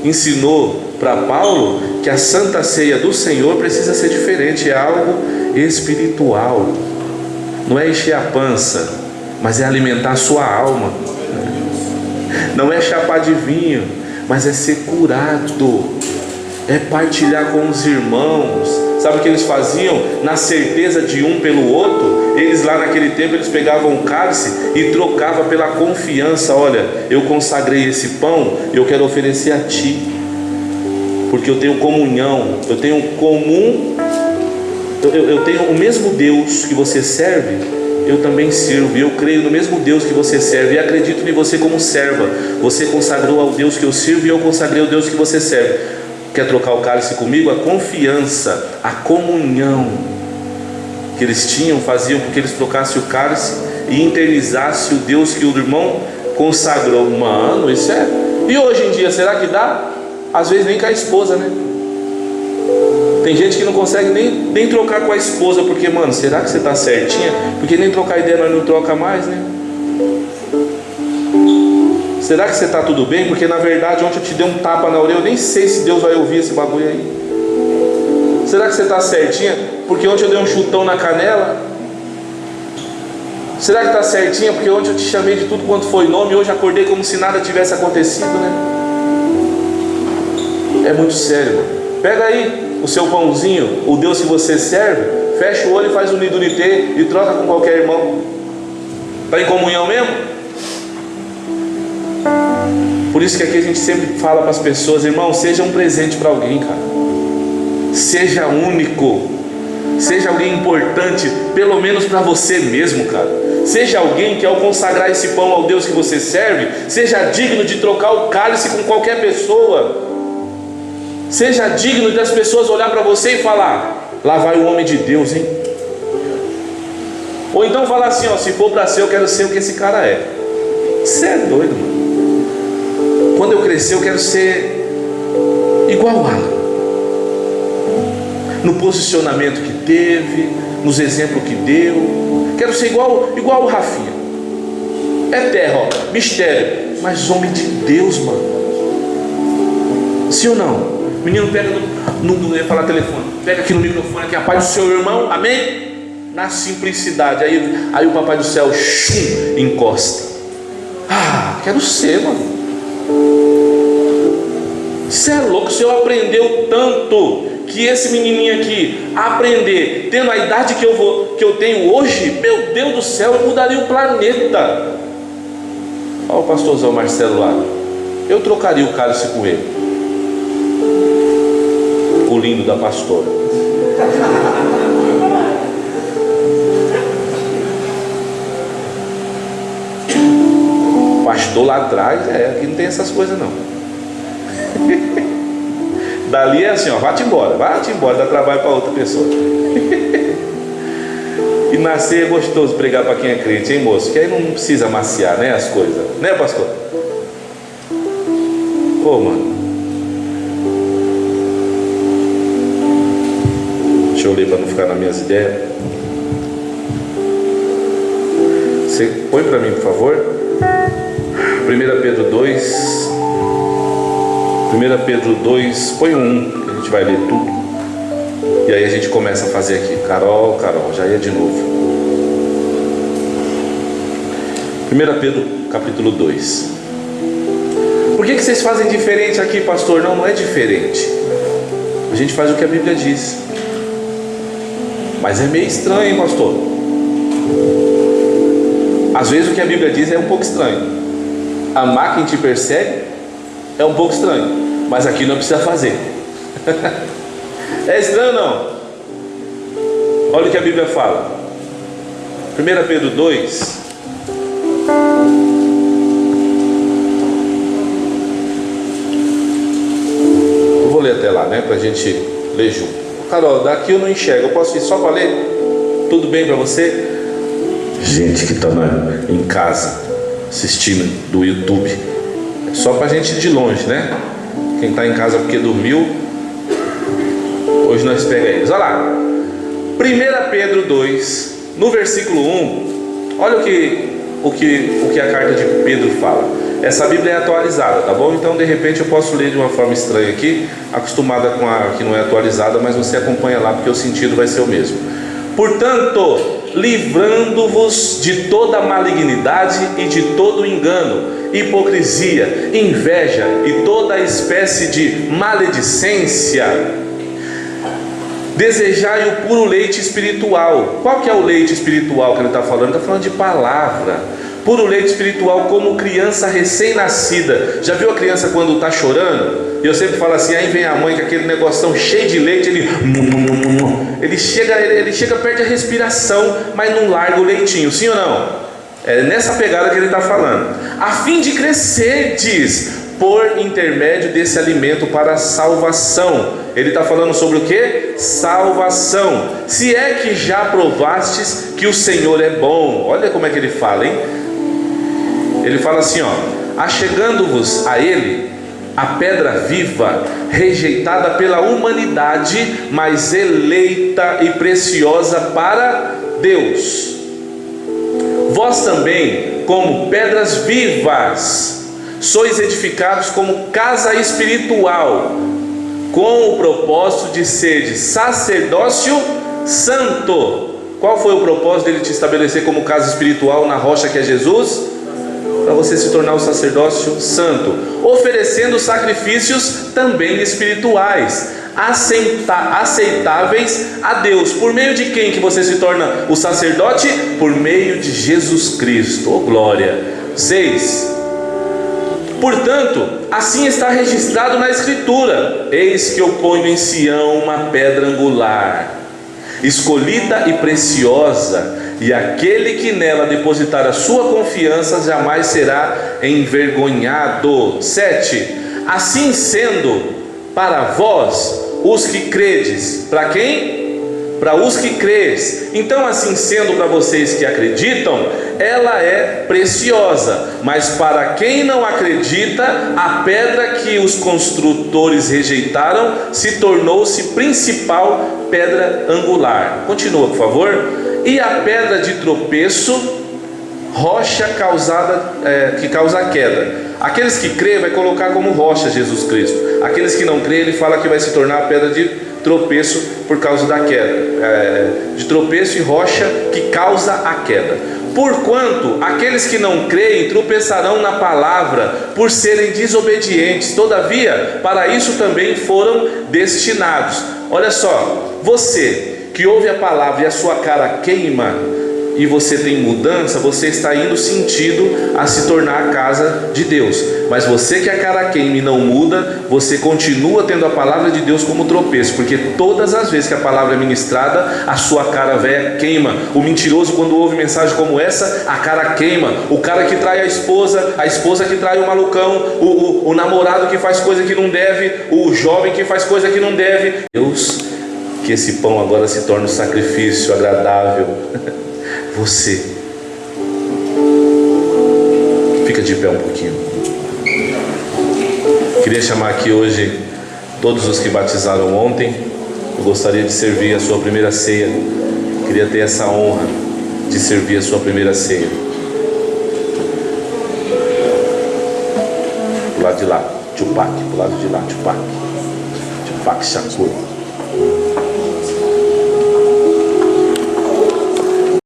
ensinou para Paulo que a Santa Ceia do Senhor precisa ser diferente, é algo espiritual. Não é encher a pança, mas é alimentar a sua alma. Não é chapar de vinho, mas é ser curado, é partilhar com os irmãos. Sabe o que eles faziam? Na certeza de um pelo outro, eles lá naquele tempo, eles pegavam o cálice e trocavam pela confiança. Olha, eu consagrei esse pão, eu quero oferecer a ti, porque eu tenho comunhão, eu tenho o mesmo Deus que você serve, eu também sirvo. Eu creio no mesmo Deus que você serve e acredito em você como serva. Você consagrou ao Deus que eu sirvo e eu consagrei ao Deus que você serve. Quer trocar o cálice comigo? A confiança, a comunhão que eles tinham, faziam com que eles trocassem o cálice e internizassem o Deus que o irmão consagrou. Mano, isso é... E hoje em dia, será que dá? Às vezes nem com a esposa, né? Tem gente que não consegue nem trocar com a esposa, porque, mano, será que você está certinha? Porque nem trocar ideia nós não troca mais, né? Será que você está tudo bem? Porque na verdade ontem eu te dei um tapa na orelha, eu nem sei se Deus vai ouvir esse bagulho aí. Será que você está certinha? Porque ontem eu dei um chutão na canela. Será que está certinha? Porque ontem eu te chamei de tudo quanto foi nome e hoje acordei como se nada tivesse acontecido, né? É muito sério, mano. Pega aí o seu pãozinho, o Deus que você serve, fecha o olho e faz um nido nitê e troca com qualquer irmão. Está em comunhão mesmo? Por isso que aqui a gente sempre fala para as pessoas, irmão, seja um presente para alguém, cara. Seja único, seja alguém importante, pelo menos para você mesmo, cara. Seja alguém que ao consagrar esse pão ao Deus que você serve, seja digno de trocar o cálice com qualquer pessoa. Seja digno das pessoas olhar para você e falar, lá vai o homem de Deus, hein? Ou então falar assim, ó, se for para ser, eu quero ser o que esse cara é. Você é doido, mano. Quando eu crescer, eu quero ser igual a Alan. No posicionamento que teve, nos exemplos que deu. Quero ser igual o Rafinha. É terra, ó, mistério, mas homem de Deus, mano. Sim ou não? Menino, pega não ia falar telefone, pega aqui no microfone, aqui a paz do seu irmão, amém? Na simplicidade, aí o papai do céu encosta. Quero ser, mano. Você é louco, o Senhor aprendeu tanto, que esse menininho aqui aprender, tendo a idade que eu tenho hoje, meu Deus do céu, eu mudaria o planeta. Olha o pastorzão Marcelo lá, eu trocaria o cálice com ele. O lindo da pastora. Pastor lá atrás, aqui não tem essas coisas não. Dali é assim, ó, vai-te embora, dá trabalho para outra pessoa. E nascer é gostoso pregar para quem é crente, hein, moço? Que aí não precisa amaciar, né, as coisas, né, pastor? Ô, mano, deixa eu ler para não ficar nas minhas ideias. Você põe para mim, por favor. 1 Pedro 2. 1 Pedro 2, põe 1, que a gente vai ler tudo. E aí a gente começa a fazer aqui. Carol, já ia de novo. 1 Pedro capítulo 2. Por que vocês fazem diferente aqui, pastor? Não é diferente. A gente faz o que a Bíblia diz. Mas é meio estranho, hein, pastor? Às vezes o que a Bíblia diz é um pouco estranho. Amar quem te persegue é um pouco estranho. Mas aqui não precisa fazer. É estranho, não? Olha o que a Bíblia fala. 1 Pedro 2. Eu vou ler até lá, né? Pra gente ler junto. Carol, daqui eu não enxergo. Eu posso ir só para ler? Tudo bem para você? Gente que está em casa assistindo do YouTube. É só pra gente ir de longe, né? Quem está em casa porque dormiu, hoje nós pega eles. Olha lá, 1 Pedro 2, no versículo 1. Olha o que a carta de Pedro fala. Essa Bíblia é atualizada, tá bom? Então de repente eu posso ler de uma forma estranha aqui, acostumada com a que não é atualizada, mas você acompanha lá porque o sentido vai ser o mesmo. Portanto, livrando-vos de toda malignidade e de todo engano, hipocrisia, inveja e toda espécie de maledicência, desejai o puro leite espiritual. Qual que é o leite espiritual que ele está falando? Ele está falando de palavra. Puro leite espiritual, como criança recém-nascida. Já viu a criança quando está chorando? Eu sempre falo assim, aí vem a mãe com aquele negocinho cheio de leite, ele chega, perde a respiração, mas não larga o leitinho, sim ou não? É nessa pegada que ele está falando. A fim de crescer, diz, por intermédio desse alimento para a salvação. Ele está falando sobre o que? Salvação. Se é que já provastes que o Senhor é bom. Olha como é que ele fala, hein? Ele fala assim, ó: achegando-vos a Ele, a pedra viva, rejeitada pela humanidade, mas eleita e preciosa para Deus. Vós também, como pedras vivas, sois edificados como casa espiritual, com o propósito de seres sacerdócio santo. Qual foi o propósito dele te estabelecer como casa espiritual na rocha que é Jesus? Para você se tornar o sacerdócio santo, oferecendo sacrifícios também espirituais, aceitáveis a Deus. Por meio de quem que você se torna o sacerdote? Por meio de Jesus Cristo. Oh, glória. 6. Portanto, assim está registrado na Escritura: eis que eu ponho em Sião uma pedra angular, escolhida e preciosa, e aquele que nela depositar a sua confiança jamais será envergonhado. 7. Assim sendo, para vós, os que credes. Para quem? Para os que credes. Então, assim sendo, para vocês que acreditam, ela é preciosa. Mas para quem não acredita, a pedra que os construtores rejeitaram se tornou-se principal pedra angular. Continua, por favor. E a pedra de tropeço, rocha que causa a queda. Aqueles que crêem vai colocar como rocha Jesus Cristo. Aqueles que não creem, ele fala que vai se tornar a pedra de tropeço por causa da queda. De tropeço e rocha que causa a queda. Porquanto aqueles que não creem tropeçarão na palavra por serem desobedientes. Todavia, para isso também foram destinados. Olha só, você que ouve a palavra e a sua cara queima, e você tem mudança, você está indo sentido a se tornar a casa de Deus. Mas você que a cara queima e não muda, você continua tendo a palavra de Deus como tropeço, porque todas as vezes que a palavra é ministrada, a sua cara velha queima. O mentiroso, quando ouve mensagem como essa, a cara queima. O cara que trai a esposa que trai o malucão, o namorado que faz coisa que não deve, o jovem que faz coisa que não deve. Deus, que esse pão agora se torne um sacrifício agradável. Você fica de pé um pouquinho. Queria chamar aqui hoje todos os que batizaram ontem. Eu gostaria de servir a sua primeira ceia. Queria ter essa honra de servir a sua primeira ceia. Pro lado de lá, Tupac. Pro lado de lá, Tupac Shakur.